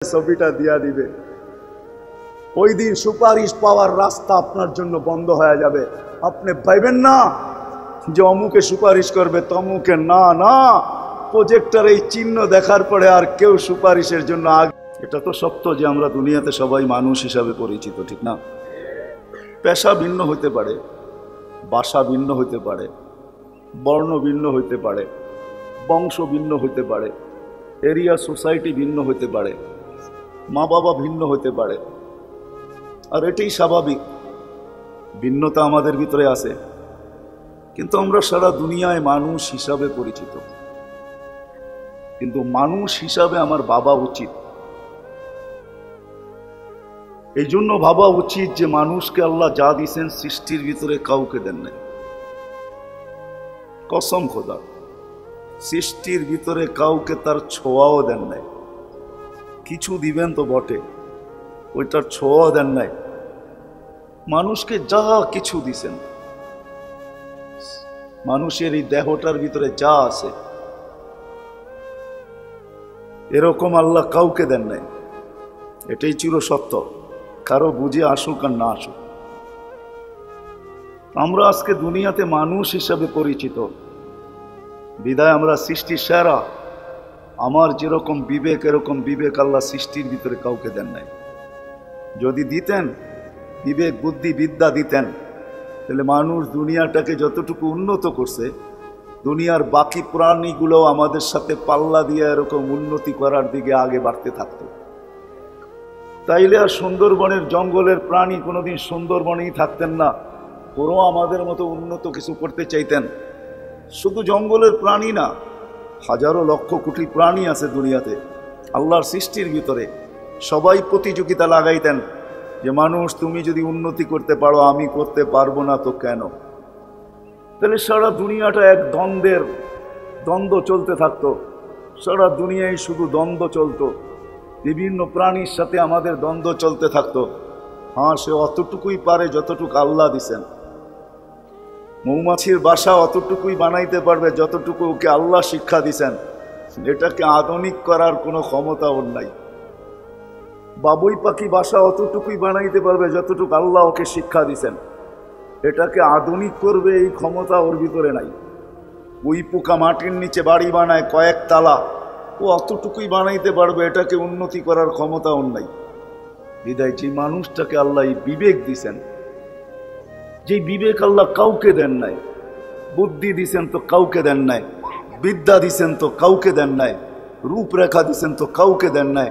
ছবিটা দিয়া দিবে। ওই দিন সুপারিশ পাওয়ার রাস্তা আপনার জন্য বন্ধ হয়ে যাবে। আপনি ভাইবেন না যে অমুকে সুপারিশ করবে তমুকে, না না, প্রজেক্টর এই চিহ্ন দেখার পরে আর কেউ সুপারিশের জন্য আগে। এটা তো সত্য যে আমরা দুনিয়াতে সবাই মানুষ হিসাবে পরিচিত, ঠিক না? পেশা ভিন্ন হইতে পারে, ভাষা ভিন্ন হইতে পারে, বর্ণ ভিন্ন হইতে পারে, বংশ ভিন্ন হইতে পারে, এরিয়া সোসাইটি ভিন্ন হইতে পারে, মা বাবা ভিন্ন হইতে পারে, আর এটাই স্বাভাবিক। ভিন্নতা আমাদের ভিতরে আছে, কিন্তু আমরা সারা দুনিয়ায় মানুষ হিসাবে পরিচিত। কিন্তু মানুষ হিসাবে আমার ভাবা উচিত, এই জন্য ভাবা উচিত যে মানুষকে আল্লাহ যা দিয়েছেন সৃষ্টির ভিতরে কাউকে দেন নাই। কসম খোদা, সৃষ্টির ভিতরে কাউকে তার ছোঁয়াও দেন নাই। কিছু দিবেন তো বটে, ওইটার ছোঁয়া দেন নাই। মানুষকে যা কিছু দিছেন, মানুষের এই দেহটার ভিতরে যা আছে, এরকম আল্লাহ কাউকে দেন নাই। এটাই চির সত্য, কারো বুঝে আসুক আর না আসুক। আমরা আজকে দুনিয়াতে মানুষ হিসাবে পরিচিত, বিদায় আমরা সৃষ্টির সেরা। আমার যেরকম বিবেক, এরকম বিবেক আল্লাহ সৃষ্টির ভিতরে কাউকে দেন নাই। যদি দিতেন, বিবেক বুদ্ধি বিদ্যা দিতেন, তাহলে মানুষ দুনিয়াটাকে যতটুকু উন্নত করছে, দুনিয়ার বাকি প্রাণীগুলো আমাদের সাথে পাল্লা দিয়ে এরকম উন্নতি করার দিকে আগে বাড়তে থাকতো। তাইলে আর সুন্দরবনের জঙ্গলের প্রাণী কোনোদিন সুন্দরবনেই থাকতেন না, ওরও আমাদের মতো উন্নত কিছু করতে চাইতেন। শুধু জঙ্গলের প্রাণী না, হাজারো লক্ষ কোটি প্রাণী আছে দুনিয়াতে আল্লাহর সৃষ্টির ভিতরে। সবাই প্রতিযোগিতা লাগাইতেন যে মানুষ তুমি যদি উন্নতি করতে পারো, আমি করতে পারবো না তো কেন? তাহলে সারা দুনিয়াটা এক দ্বন্দ্ব চলতে থাকতো। সারা দুনিয়ায় শুধু দ্বন্দ্ব চলতো, বিভিন্ন প্রাণীর সাথে আমাদের দ্বন্দ্ব চলতে থাকতো। হ্যাঁ, সে অতটুকুই পারে যতটুকু আল্লাহ দিছেন। মৌমাছির বাসা অতটুকুই বানাইতে পারবে যতটুকু ওকে আল্লাহ শিক্ষা দিছেন। এটাকে আধুনিক করার কোনো ক্ষমতা ওর নাই। বাবুই পাখি বাসা অতটুকুই বানাইতে পারবে যতটুকু আল্লাহ ওকে শিক্ষা দিছেন। এটাকে আধুনিক করবে এই ক্ষমতা ওর ভিতরে নাই। ওই পোকা মাটির নিচে বাড়ি বানায় কয়েক তালা, ও অতটুকুই বানাইতে পারবে, এটাকে উন্নতি করার ক্ষমতা ওর নাই। বিদায় যে মানুষটাকে আল্লাহ এই বিবেক দিছেন, যে বিবেক আল্লাহ কাউকে দেন নাই, বুদ্ধি দিছেন তো কাউকে দেন নাই, বিদ্যা দিছেন তো কাউকে দেন নাই, রূপরেখা দিছেন তো কাউকে দেন নাই।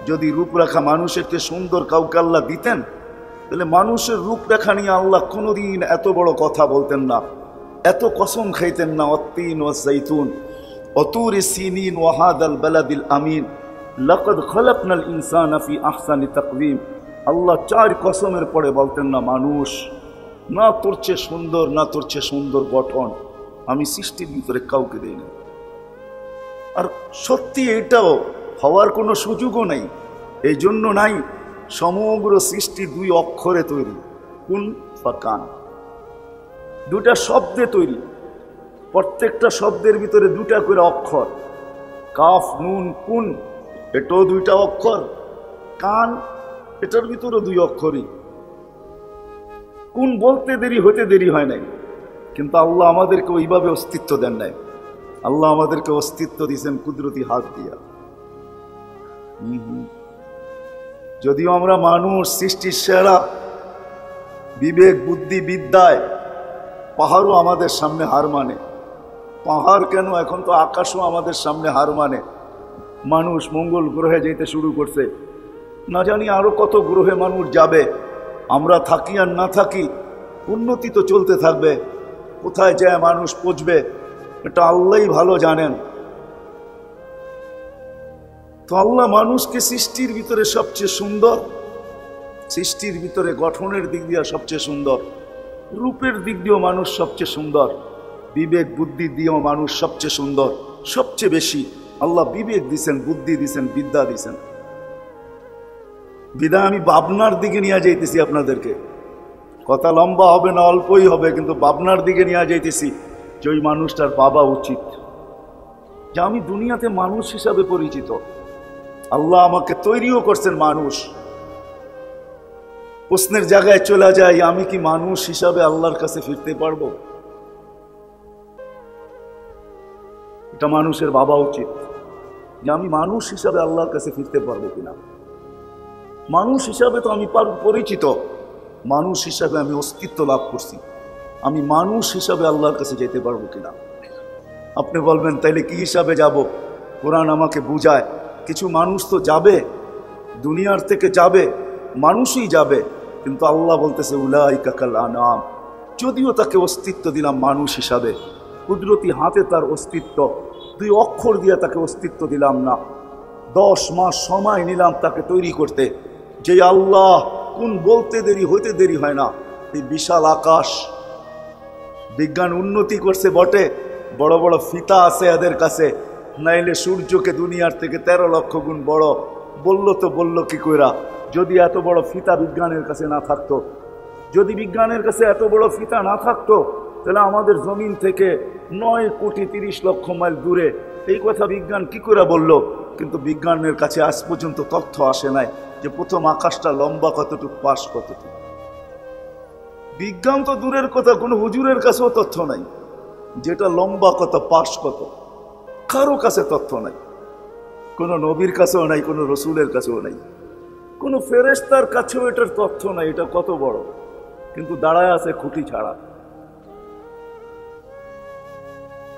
যদি রূপরেখা মানুষেরকে সুন্দর কাউকে আল্লাহ দিতেন, তাহলে মানুষের রূপরেখা নিয়ে আল্লাহ কোনোদিন এত বড় কথা বলতেন না, এত কসম খাইতেন না। অত্তিন ওয়া যাইতুন অতুরি সিনিন ওয়া হাদাল বালাদিল আমিন লাকাদ খালাকনাল ইনসানা ফি আহসানি তাকওয়িম। আল্লাহ চার কসমের পরে বলতেন না, মানুষ না তোর চেয়ে সুন্দর, না তোর চেয়ে সুন্দর গঠন আমি সৃষ্টির ভিতরে কাউকে দেই না। আর সত্যি এটাও হওয়ার কোনো সুযোগও নাই। এই জন্য নাই, সমগ্র সৃষ্টি দুই অক্ষরে তৈরি, কুন ফাকান, দুটা শব্দে তৈরি। প্রত্যেকটা শব্দের ভিতরে দুটা করে অক্ষর, কাফ নুন কুন, এটাও দুইটা অক্ষর। কান, এটার ভিতরে দুই অক্ষরই। কোন বলতে দেরি হতে দেরি হয় নাই, কিন্তু আল্লাহ আমাদেরকে ওইভাবে অস্তিত্ব দেন নাই। আল্লাহ আমাদেরকে অস্তিত্ব দিয়েছেন কুদরতি হাত দিয়া। যদিও আমরা মানুষ সৃষ্টির সেরা, বিবেক বুদ্ধি বিদ্যায় পাহাড়ও আমাদের সামনে হার মানে। পাহাড় কেন, এখন তো আকাশও আমাদের সামনে হার মানে। মানুষ মঙ্গল গ্রহে যেতে শুরু করছে, না জানি আরো কত গ্রহে মানুষ যাবে। আমরা থাকি আর না থাকি, উন্নতি তো চলতে থাকবে। কোথায় যায় মানুষ পৌঁছবে এটা আল্লাহই ভালো জানেন। তো আল্লাহ মানুষকে সৃষ্টির ভিতরে সবচেয়ে সুন্দর, সৃষ্টির ভিতরে গঠনের দিক দিয়ে সবচেয়ে সুন্দর, রূপের দিক দিয়েও মানুষ সবচেয়ে সুন্দর, বিবেক বুদ্ধি দিয়েও মানুষ সবচেয়ে সুন্দর। সবচেয়ে বেশি আল্লাহ বিবেক দিছেন, বুদ্ধি দিছেন, বিদ্যা দিছেন। বিদায় আমি ভাবনার দিকে নিয়ে যাইতেছি আপনাদেরকে। কথা লম্বা হবে না, অল্পই হবে, কিন্তু ভাবনার দিকে নিয়ে যাইতেছি যে ওই মানুষটার ভাবা উচিত যে আমি দুনিয়াতে মানুষ হিসাবে পরিচিত। আল্লাহ আমাকে তৈরিও করছেন মানুষ। প্রশ্নের জায়গায় চলে যাই, আমি কি মানুষ হিসাবে আল্লাহর কাছে ফিরতে পারবো? এটা মানুষের ভাবা উচিত যে আমি মানুষ হিসাবে আল্লাহর কাছে ফিরতে পারবো কিনা। মানুষ হিসাবে তো আমি পরিচিত, মানুষ হিসাবে আমি অস্তিত্ব লাভ করছি, আমি মানুষ হিসাবে আল্লাহর কাছে যেতে পারবো কিনা। আপনি বলবেন তাইলে কি হিসাবে যাব? কোরআন আমাকে বুঝায় কিছু মানুষ তো যাবে, দুনিয়ার থেকে যাবে, মানুষই যাবে, কিন্তু আল্লাহ বলতেছে উলাইকা কাল আনাম। যদিও তাকে অস্তিত্ব দিলাম মানুষ হিসাবে, কুদরতি হাতে তার অস্তিত্ব, 2 অক্ষর দিয়ে তাকে অস্তিত্ব দিলাম না, 10 মাস সময় নিলাম তাকে তৈরি করতে। যে আল্লাহ কোন বলতে দেরি হইতে দেরি হয় না, এই বিশাল আকাশ। বিজ্ঞান উন্নতি করছে বটে, বড় বড় ফিতা আছে এদের কাছে, নাইলে সূর্যকে দুনিয়ার থেকে 13 লক্ষ গুণ বড়। বললো তো বললো কি কইরা? যদি এত বড় ফিতা বিজ্ঞানের কাছে না থাকতো, যদি বিজ্ঞানের কাছে এত বড় ফিতা না থাকতো, তাহলে আমাদের জমিন থেকে 9,30,00,000 মাইল দূরে। এই কথা বিজ্ঞান কি করে বলল? কিন্তু বিজ্ঞানের কাছে আজ পর্যন্ত তথ্য আসে নাই যে প্রথম আকাশটা লম্বা কতটুকু, পাশ কতটুকু। বিজ্ঞান তো দূরের কথা, কোনো হুজুরের কাছেও তথ্য নাই যেটা লম্বা কত, পাশ কত, কারো কাছে তথ্য নাই। কোনো নবীর কাছেও নাই, কোনো রসুলের কাছেও নাই, কোনো ফেরেশতার কাছেও এটার তথ্য নাই এটা কত বড়, কিন্তু দাঁড়ায় আছে খুঁটি ছাড়া।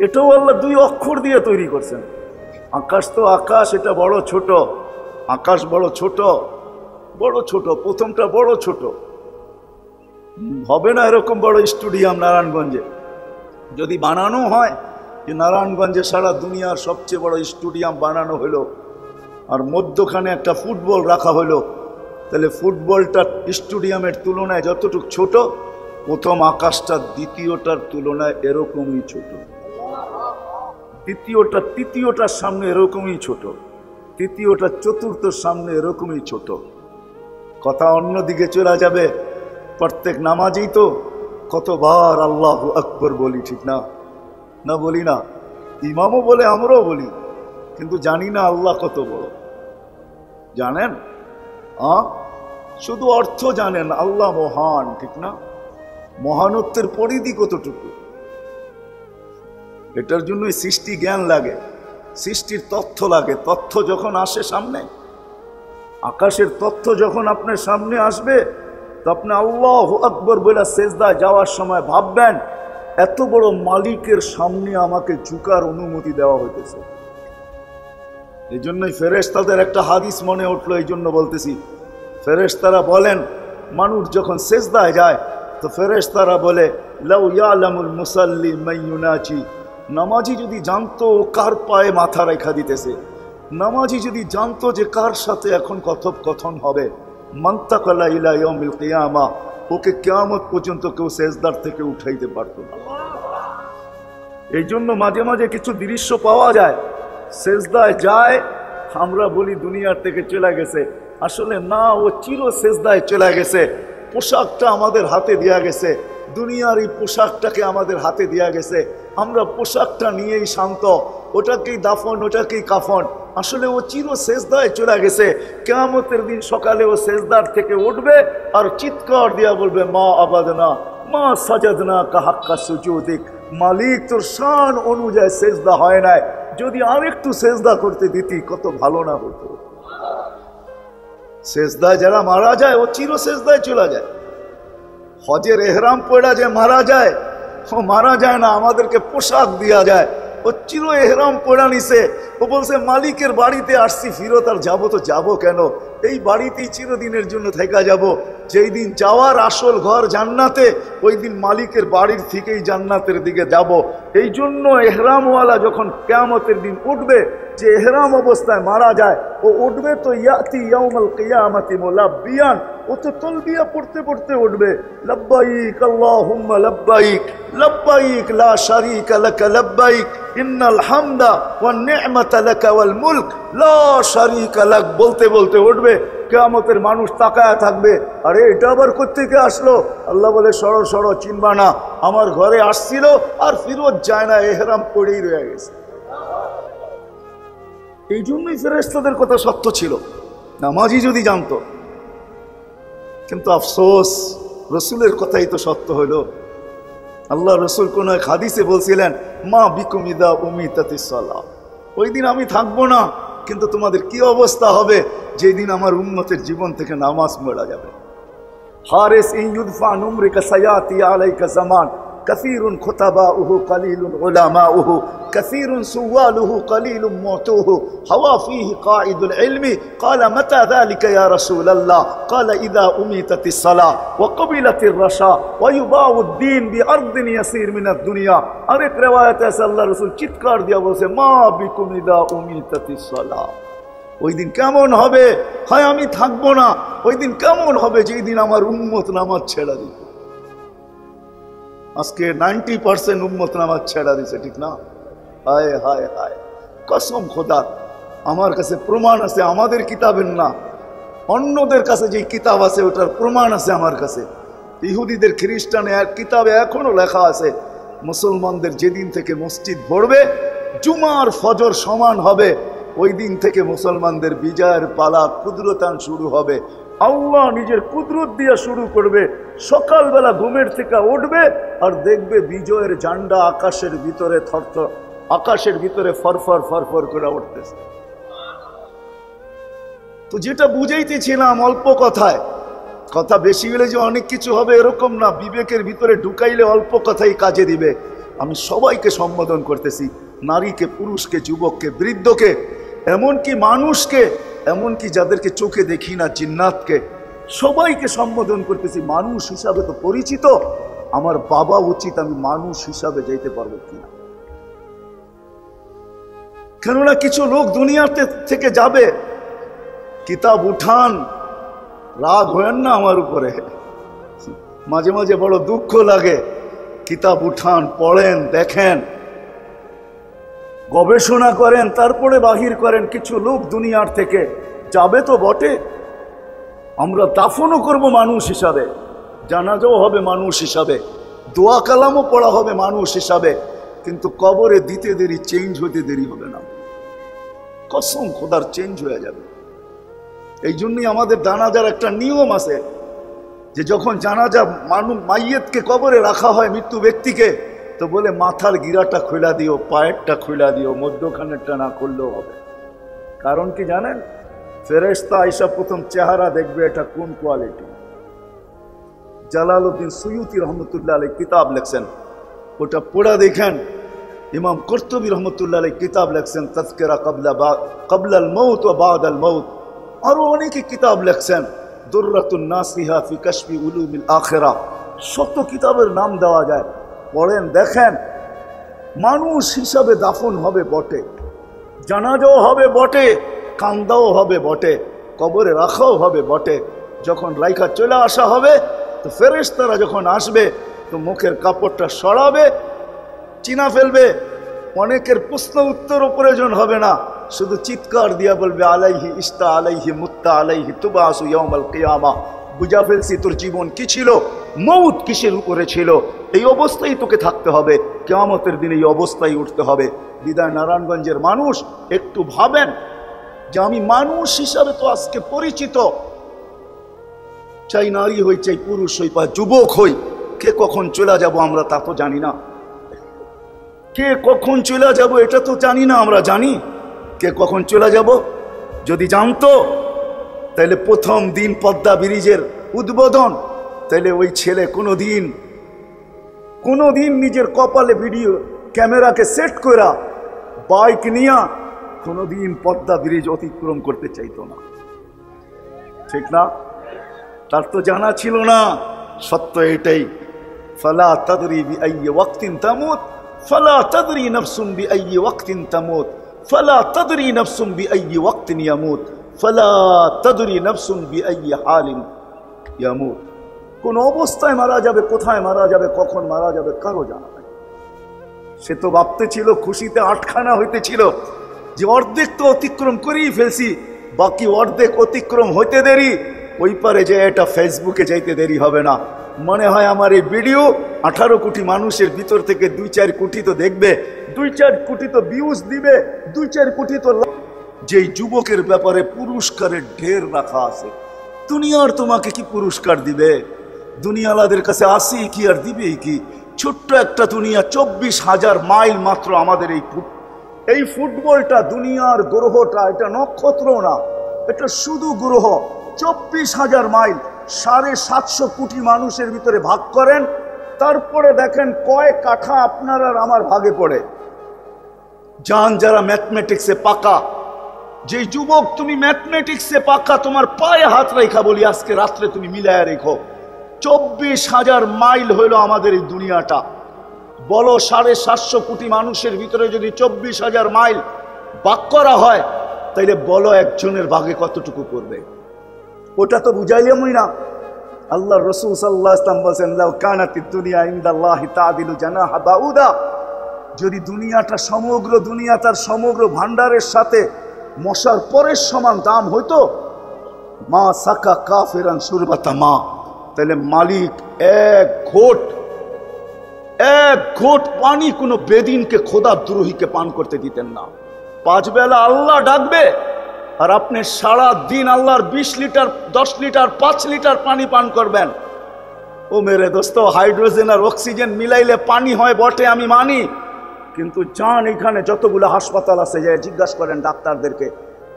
এটাও আল্লাহ 2 অক্ষর দিয়ে তৈরি করছেন। আকাশ তো আকাশ, এটা বড় ছোট, আকাশ বড় ছোট, বড় ছোট, প্রথমটা বড় ছোট। হবে না এরকম বড় স্টেডিয়াম নারায়ণগঞ্জে? যদি বানানো হয় যে নারায়ণগঞ্জে সারা দুনিয়ার সবচেয়ে বড় স্টেডিয়াম বানানো হলো, আর মধ্যখানে একটা ফুটবল রাখা হলো, তাহলে ফুটবলটা স্টেডিয়ামের তুলনায় যতটুকু ছোট, প্রথম আকাশটা দ্বিতীয়টার তুলনায় এরকমই ছোট, দ্বিতীয়টা তৃতীয়টার সামনে এরকমই ছোট, তৃতীয়টা চতুর্থর সামনে এরকমই ছোট। কথা অন্যদিকে চলে যাবে। প্রত্যেক নামাজেই তো কতবার আল্লাহু আকবার বলি, ঠিক না? না বলি না? ইমামও বলে, আমরাও বলি, কিন্তু জানি না আল্লাহ কত বড়। জানেন? শুধু অর্থ জানেন, আল্লাহ মহান, ঠিক না? মহানত্বের পরিধি কতটুকু, এটার জন্যই সৃষ্টি জ্ঞান লাগে, সৃষ্টির তথ্য লাগে। তথ্য যখন আসে সামনে, আকাশের তথ্য যখন আপনার সামনে আসবে, তো আপনি আল্লাহু আকবার বলে সেজদায় যাওয়ার সময় ভাববেন, এত বড় মালিকের সামনে আমাকে ঝুঁকার অনুমতি দেওয়া হইতেছে। এই জন্যই ফেরেশতাদের একটা হাদিস মনে উঠলো, এই জন্য বলতেছি। ফেরেশতারা বলেন, মানুষ যখন সেজদায় যায় তো ফেরেশতারা বলে, লাউ ইয়ালামুল মুসাল্লি মাইয়ুনাচি, নামাজি যদি জানতো কার পায়ে মাথা রেখা দিতেছে, নামাজি যদি জানতো যে কার সাথে এখন কথোপকথন হবে, মান্তাকালা ইলা ইয়াউমিল কিয়ামা, ওকে কিয়ামত পর্যন্ত কেউ সেজদার থেকে উঠাইতে পারত না। এই জন্য মাঝে মাঝে কিছু দৃশ্য পাওয়া যায়, সেজদায় যায়, আমরা বলি দুনিয়ার থেকে চলে গেছে, আসলে না, ও চির সেজদায় চলে গেছে। পোশাকটা আমাদের হাতে দেয়া গেছে, দুনিয়ার এই পোশাকটাকে আমাদের হাতে দেয়া গেছে, আমরা পোশাকটা নিয়েই শান্ত, ওটাকেই দাফন, ওটাকেই কাফন। আসলে ও চির সেজদায় চলে গেছে। কিয়ামতের দিন সকালে ও সেজদার থেকে উঠবে আর চিৎকার দিয়া বলবে, মা আবাদনা মা সাজাদনা কাহাক্কা সুজুদিক, মালিক তোর শান অনুযায়ী সেজদা হয় নাই, যদি আরেকটু সেজদা করতে দিতি কত ভালো না হতো। সেজদায় যারা মারা যায় ও চির সেজদায় চলে যায়। হজের এহরাম পড়া যে মারা যায়, ও মারা যায় না, আমাদেরকে পোশাক দেওয়া যায়, ও চির এহরাম পড়া নিছে। ও বলছে মালিকের বাড়িতে আসছি, ফিরত আর যাবো তো যাবো কেন, এই বাড়িতেই চিরদিনের জন্য থেকে যাব। যেই দিন যাওয়ার আসল ঘর জান্নাতে, ওই দিন মালিকের বাড়ির থেকেই জান্নাতের দিকে যাব। এই জন্য এহরামওয়ালা যখন কিয়ামতের দিন উঠবে, যে এহরাম অবস্থায় মারা যায়, ও উঠবে তো ইয়াতি ইয়াউমাল কিয়ামাতি মুলাব্বিয়ান, ও তো তালবিয়া পড়তে পড়তে উঠবে, লব্বাইক আল্লাহুম্মা লব্বাইক লব্বাইক লা শারীকা লাকা লব্বাইক ইন্নাল হামদা ওয়ান নি'মাতা লাকা ওয়াল মুলক লা শারীকা লাক, বলতে বলতে উঠবে। কিয়ামতের মানুষ তাকায় থাকবে, আরে এটা আবার কোত্থেকে আসলো? আল্লাহ বলে, সরো সরো, চিনবা না, আমার ঘরে আসছিল আর ফিরত যায় না, এহরাম পড়েই রয়ে গেছে। এই জন্যই ফেরেশতাদের কথা সত্য ছিল, নামাজি যদি জানতো। কিন্তু আফসোস, রসুলের কথাই তো সত্য হইল। আল্লাহ রসুল কোন এক হাদিসে বলছিলেন, মা বিকুম ইদা উমিতাতিস সালাহ, ওই দিন আমি থাকবো না, কিন্তু তোমাদের কি অবস্থা হবে যেই দিন আমার উম্মতের জীবন থেকে নামাজ মরা যাবে। হারিস ইন ইউদফা নুমরিকা সায়াতি আলাইকা জামান কাসীরুন খুতাবাউহু কালিলুন উলামাউহু কাসীরুন সুওয়ালুহু কালিলুন মুতুহু হাওয়া ফীহি কাঈদুল ইলমি ক্বালা মাতা যালিকা ইয়া রাসূলুল্লাহ ক্বালা ইযা উমিতাতিস সালাহ ওয়া ক্বাবিলাতির রাশা ওয়া ইউবাউদ দ্বীন বিআরদিন ইয়াসীর মিনাদ দুনিয়া। আরেক riwayate আছে আল্লাহ রাসূল চিৎকার দিয়া বলছে, মা বিকুম ইযা উমিতাতিস সালাহ, ওই দিন কেমন হবে, হয় আমি থাকবো না, ওই দিন কেমন হবে যেই দিন আমার উম্মত নামাজ ছেড়া দিবে। আজকে 90% উম্মত নামাজ ছেড়া দিছে, ঠিক না? হায় হায় হায়, কসম খোদা, আমার কাছে প্রমাণ আছে, আমাদের কিতাবের না, অন্যদের কাছে যে কিতাব আছে ওটার প্রমাণ আছে আমার কাছে। ইহুদিদের খ্রিস্টানের কিতাবে এখনো লেখা আছে, মুসলমানদের যেদিন থেকে মসজিদ ভরবে, জুমার ফজর সমান হবে, ওই দিন থেকে মুসলমানদের বিজয়ের পালা কুদরতান শুরু হবে। আল্লাহ নিজের কুদরত দিয়ে শুরু করবে। সকালবেলা ঘুমের থেকে উঠবে আর দেখবে বিজয়ের ঝান্ডা আকাশের ভিতরে থরথর, আকাশের ভিতরে ফরফর ফরফর করে উঠতেছে। তো যেটা বুঝাইতেছিলাম অল্প কথায়, কথা বেশি হলে যে অনেক কিছু হবে এরকম না, বিবেকের ভিতরে ঢুকাইলে অল্প কথাই কাজে দিবে। আমি সবাইকে সম্বোধন করতেছি, নারীকে, পুরুষকে, যুবককে, বৃদ্ধকে, এমনকি মানুষকে, এমনকি যাদেরকে চোখে দেখি না, জিন্নাতকে, সবাইকে সম্বোধন করতেছি। মানুষ হিসাবে তো পরিচিত, আমার বাবা উচিত আমি মানুষ হিসাবে যাইতে পারবো কিনা। কেননা কিছু লোক দুনিয়াতে থেকে যাবে, কিতাব উঠান, রাগ হয়েন না আমার উপরে, মাঝে মাঝে বড় দুঃখ লাগে। কিতাব উঠান, পড়েন, দেখেন, গবেষণা করেন, তারপরে বাহির করেন। কিছু লোক দুনিয়ার থেকে যাবে তো বটে, আমরা দাফনও করব মানুষ হিসাবে, জানাজাও হবে মানুষ হিসাবে, দোয়া কালামও পড়া হবে মানুষ হিসাবে, কিন্তু কবরে দিতে দেরি, চেঞ্জ হতে দেরি হবে না, কসম খোদার চেঞ্জ হয়ে যাবে। এই জন্যই আমাদের জানাজার একটা নিয়ম আছে যে যখন জানাজা মাইয়েতকে কবরে রাখা হয়, মৃত্যু ব্যক্তিকে, তো বলে মাথার গিরাটা খোলা দিও, পায়েরটা খোলা দিও, মধ্যখানেরটা না করলেও হবে। কারণ কি জানেন? ফেরেশতা আইসা প্রথম চেহারা দেখবে এটা কোন কোয়ালিটি। জালালউদ্দিন সুয়ুতি রহমতুল্লাহ আলাইহি কিতাব লেখছেন, ওটা পড়া দেখেন। ইমাম কুরতুবী রহমতুল্লাহ আলাইহি কিতাব লেখছেন তাযকিরা ক্বাবলাল মাউত ওয়া বাদাল মাউত। আরো অনেকে কিতাব লেখছেন, দুররাতুন নাসিহা ফি কাশফি উলুমিল আখিরা। শত কিতাবের নাম দেওয়া যায়, পড়েন, দেখেন। মানুষ হিসাবে দাফন হবে বটে, জানাজাও হবে বটে, কান্দাও হবে বটে, কবরে রাখাও হবে বটে। যখন রাইখা চলে আসা হবে, তো ফেরেশতারা যখন আসবে, তো মুখের কাপড়টা সরাবে, চিনা ফেলবে। অনেকের প্রশ্ন উত্তরও প্রয়োজন হবে না, শুধু চিৎকার দিয়া বলবে, আলাইহি ইস্তা আলাইহি মুত্তা আলাইহি তুবাসু ইয়াউমাল কিয়ামা। বুঝা ফেলছি তোর জীবন কি ছিল, মউত কিসের উপরে ছিল, এই অবস্থায় তোকে থাকতে হবে, কিয়ামতের দিনে এই অবস্থায় উঠতে হবে। বিদায় নারায়ণগঞ্জের মানুষ একটু ভাবেন যে আমি মানুষ হিসাবে তো আজকে পরিচিত, চাই নারী হই, চাই পুরুষ হই বা যুবক হই, কে কখন চলে যাব আমরা তা তো জানি না। কে কখন চলে যাব এটা তো জানি না, আমরা জানি কে কখন চলে যাব। যদি জানতো তাহলে প্রথম দিন পদ্মা ব্রিজের উদ্বোধন, তাহলে ওই ছেলে কোনোদিন নিজের কপালে ভিডিও ক্যামেরাকে সেট করা বাইক নিয়া কোনোদিন পদ্মা ব্রিজ অতিক্রম করতে চাইতো না, ঠিক না? তার তো জানা ছিল না। সত্য এটাই, ফালা তাদরি বিআইয়ি ওয়াক্তিন তামুত, ফালা তাদরি নাফসুন বিআইয়ি ওয়াক্তিন তামুত, ফালা তাদরি নাফসুন বিআইয়ি ওয়াক্তিন ইয়ামুত, ফালা তাদরি নাফসুন বিআইয়ি হালিন ইয়ামুত। কোন অবস্থায় মারা যাবে, কোথায় মারা যাবে, কখন মারা যাবে, কারো জানা নাই। সে তো ভাবতে ছিল, খুশিতে আটখানা হইতেছিল যে অর্ধেক তো অতিক্রম করেই ফেলছি, বাকি অর্ধেক অতিক্রম হইতে দেরি, ওই পারে যে এটা ফেসবুকে যাইতে দেরি হবে না। মনে হয় আমার এই ভিডিও 18 কোটি মানুষের ভিতর থেকে 2-4 কোটি তো দেখবে, 2-4 কোটি তো ভিউজ দিবে, 2-4 কোটি তো যেই যুবকের ব্যাপারে পুরস্কারের ঢের রাখা আছে। দুনিয়ার তোমাকে কি পুরস্কার দিবে? দুনিয়ালাদের কাছে আসি কি আর দিবে কি? ছোট্ট একটা দুনিয়া, 24,000 মাইল মাত্র আমাদের এই ফুটবলটা, দুনিয়ার গ্রহটা, এটা নক্ষত্র না, এটা শুধু গ্রহ। 24,000 মাইল, 750 কোটি মানুষের ভিতরে ভাগ করেন, তারপরে দেখেন কয় কাঠা আপনার আর আমার ভাগে পড়ে। যান যারা ম্যাথমেটিক্সে পাকা, যে যুবক তুমি ম্যাথমেটিক্সে পাকা, তোমার পায়ে হাত রেখা বলি আজকে রাত্রে তুমি মিলায় রেখো, 24,000 মাইল হইল আমাদের এই দুনিয়াটা। বলো 750 কোটি মানুষের ভিতরে যদি 24,000 মাইল ভাগ করা হয়, তাইলে বলো একজনের ভাগে কতটুকু করবে? ওটা তো বুঝাইলামই না। আল্লাহ রসুল সাল্লাল্লাহু আলাইহি ওয়াসাল্লাম বলেন, লাউ কানাতিদ দুনিয়া ইনদাল্লাহি তাদিলু জানাহা বাউদা, যদি দুনিয়াটা, সমগ্র দুনিয়া তার সমগ্র ভান্ডারের সাথে মশার পরের সমান দাম হইতো, মা সাকা কাফিরান সুরবাতা মা, তাহলে মালিক এক ঘোট পানি কোনো বেদিনকে, খোদা দ্রোহীকে পান করতে দিতেন না। 5 বেলা আল্লাহ ডাকবে, আর আপনি সারা দিন আল্লাহর 20 লিটার, 10 লিটার, 5 লিটার পানি পান করবেন। ও মেরে দোস্ত, হাইড্রোজেন আর অক্সিজেন মিলাইলে পানি হয় বটে, আমি মানি, কিন্তু যান এখানে যতগুলো হাসপাতাল আছে, যে জিজ্ঞাসা করেন ডাক্তারদেরকে,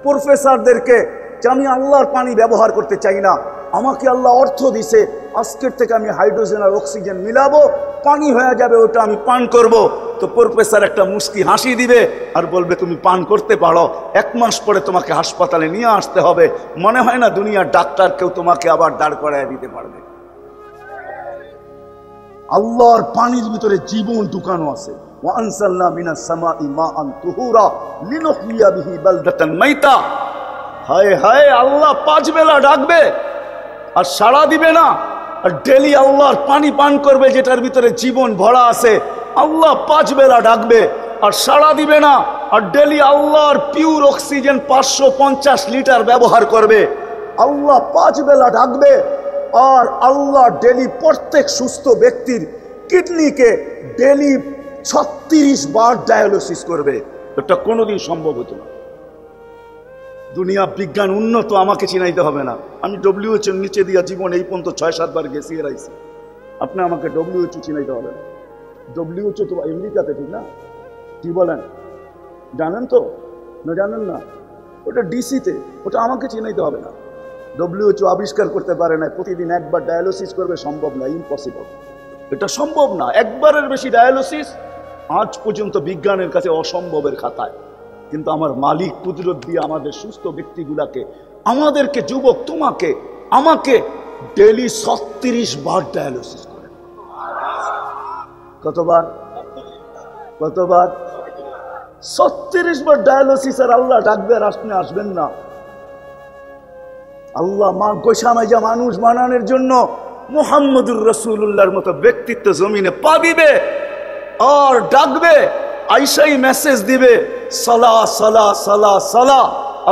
প্রফেসরদেরকে, যে আমি আল্লাহর পানি ব্যবহার করতে চাই না, আমাকে আল্লাহ অর্থ দিছে, আজকের থেকে আমি হাইড্রোজেন আর অক্সিজেন মিলাবো, পানি হয়ে যাবে, ওটা আমি পান করব। তো প্রফেসর একটা মুস্কি হাসি দিবে আর বলবে তুমি পান করতে পারো, 1 মাস পরে তোমাকে হাসপাতালে নিয়ে আসতে হবে। মনে হয় না দুনিয়ার ডাক্তার কেউ তোমাকে আবার দাঁড় করায় দিতে পারবে? আল্লাহর পানির ভিতরে জীবন ঢুকানো আছে। ওয়ানসালনা মিনাস সামাই মাআন তুহুরা লিনুহইয়া বিহি বালদাতান মাইতা। হায় হায়, আল্লাহ 5 বেলা ডাকবে আর সাড়া দিবে না, আর ডেলি আল্লাহর পানি পান করবে যেটার ভিতরে জীবন ভরা আছে। আল্লাহ 5 বেলা ডাকবে আর সাড়া দিবে না, আর ডেলি আল্লাহর পিওর অক্সিজেন 550 লিটার ব্যবহার করবে। আল্লাহ 5 বেলা ডাকবে আর আল্লাহ ডেলি প্রত্যেক সুস্থ ব্যক্তির কিডনিকে ডেলি 36 বার ডায়ালিসিস করবে। এটা কোনোদিন সম্ভব হতো না। দুনিয়া বিজ্ঞান উন্নত, আমাকে চিনাইতে হবে না। আমি WHO নিচে দিয়া জীবন এই পর্যন্ত 6-7 বার গেছি এরাইছি। আপনি আমাকে WHO চিনাইতে হবে না। WHO তো আমেরিকাতে, ঠিক না? কি বলেন, জানেন তো না? জানেন না? ওটা ডিসিতে, ওটা আমাকে চিনাইতে হবে না। WHO আবিষ্কার করতে পারে না প্রতিদিন 1 বার ডায়ালিসিস করবে, সম্ভব না, ইম্পসিবল। এটা সম্ভব না। 1 বারের বেশি ডায়ালিসিস আজ পর্যন্ত বিজ্ঞানের কাছে অসম্ভবের খাতায়। কিন্তু আমার মালিক কুদরত দিয়ে আমাদের সুস্থ ব্যক্তিগুলাকে, আমাদেরকে, যুবক, তোমাকে, আমাকে ডেলি 36 বার ডায়ালিসিস করে। কতবার? 36 বার ডায়ালিসিস। আর আল্লাহ ডাকবে আর আপনি আসবেন না। আল্লাহ গোসামাইজা মানুষ বানানোর জন্য মুহাম্মদুর রাসূলুল্লাহর মতো ব্যক্তিত্ব জমিনে পা দিবে আর ডাকবে, আইসাই মেসেজ দিবে, সালা সালা সালা সালা।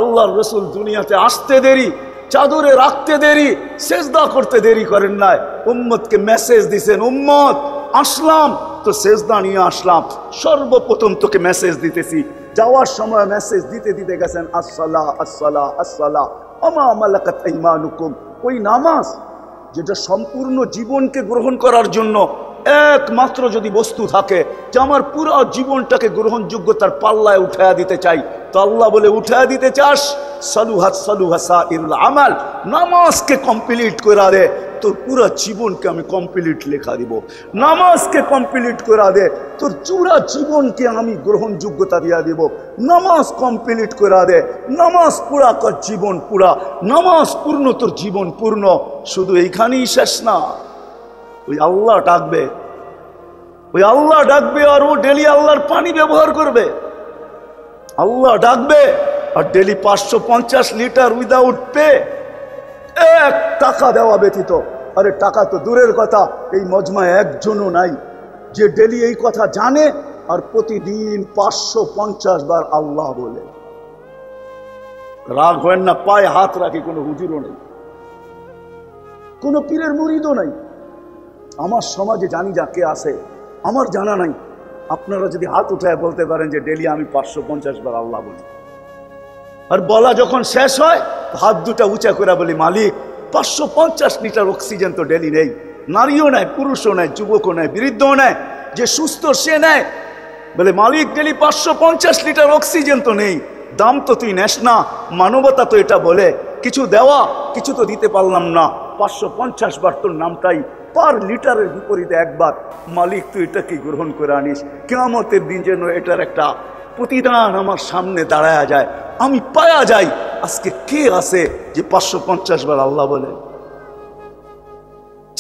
আল্লাহর রসুল দুনিয়াতে আসতে দেরি, চাদরে রাখতে দেরি, সেজদা করতে দেরি করেন নাই। উম্মতকে মেসেজ দিছেন, উম্মত আসলাম তো সেজদা নিয়ে আসলাম। সর্বপ্রথম তোকে মেসেজ দিতেছি। যাওয়ার সময় মেসেজ দিতে দিতে গেছেন, আসসালা আসসালা আসসালা আমা মালাকাত আইমানুকুম। ওই নামাজ যেটা সম্পূর্ণ জীবনকে গ্রহণ করার জন্য একমাত্র যদি বস্তু থাকে, যে আমার পুরো জীবনটাকে গ্রহণযোগ্যতার পাল্লায় উঠায়া দিতে চাই, তো আল্লাহ বলে, উঠায়া দিতে চাস, সালুহাত সালুহা সাইরুল আমাল, নামাজকে কমপ্লিট করে দে, তোর পুরো জীবনকে আমি কমপ্লিট লেখা দিব। নামাজকে কমপ্লিট করে দে, তোর পুরা জীবনকে আমি গ্রহণযোগ্যতা দিয়া দিব। নামাজ কমপ্লিট করে দে, নামাজ পুরা কর, জীবন পুরা, নামাজ পূর্ণ, তোর জীবন পূর্ণ। শুধু এইখানেই শেষ না, ওই আল্লাহ ডাকবে, ওই আল্লাহ ডাকবে আর ও ডেলি আল্লাহর পানি ব্যবহার করবে। আল্লাহ ডাকবে আর ডেলি 550 লিটার উইদাউট পে, 1 টাকা দেওয়া ব্যতীত। আরে টাকা তো দূরের কথা, এই মজমায় একজনও নাই যে ডেলি এই কথা জানে আর প্রতিদিন 550 বার আল্লাহ বলে। রাগ হয় না, পায়ে হাত রাখি, কোনো হুজুরও নেই, কোনো পীরের মুরিদও নাই। আমার সমাজে জানি যাকে আছে, আমার জানা নাই। আপনারা যদি হাত উঠায় বলতে পারেন যে ডেলি আমি 550 বার আল্লাহ বলি, আর বলা যখন শেষ হয় হাত দুটা উঁচা করে বলি, মালিক 550 লিটার অক্সিজেন তো ডেলি নেই, নারীও নেয়, পুরুষও নেয়, যুবকও নেয়, বৃদ্ধও নেয়, যে সুস্থ সে নেয়। বলে মালিক ডেলি 550 লিটার অক্সিজেন তো নেই, দাম তো তুই নেস না, মানবতা তো এটা বলে কিছু দেওয়া, কিছু তো দিতে পারলাম না, 550 বার তোর নামটাই পার লিটারের বিপরীতে একবার, মালিক তুই এটা কি গ্রহণ করে আনিস। কিয়ামতের দিন যেন এটার একটা প্রতিদান আমার সামনে দাঁড়ায়া যায়, আমি পায়া যাই আজকে কে আছে যে 550 বার আল্লাহ বলে।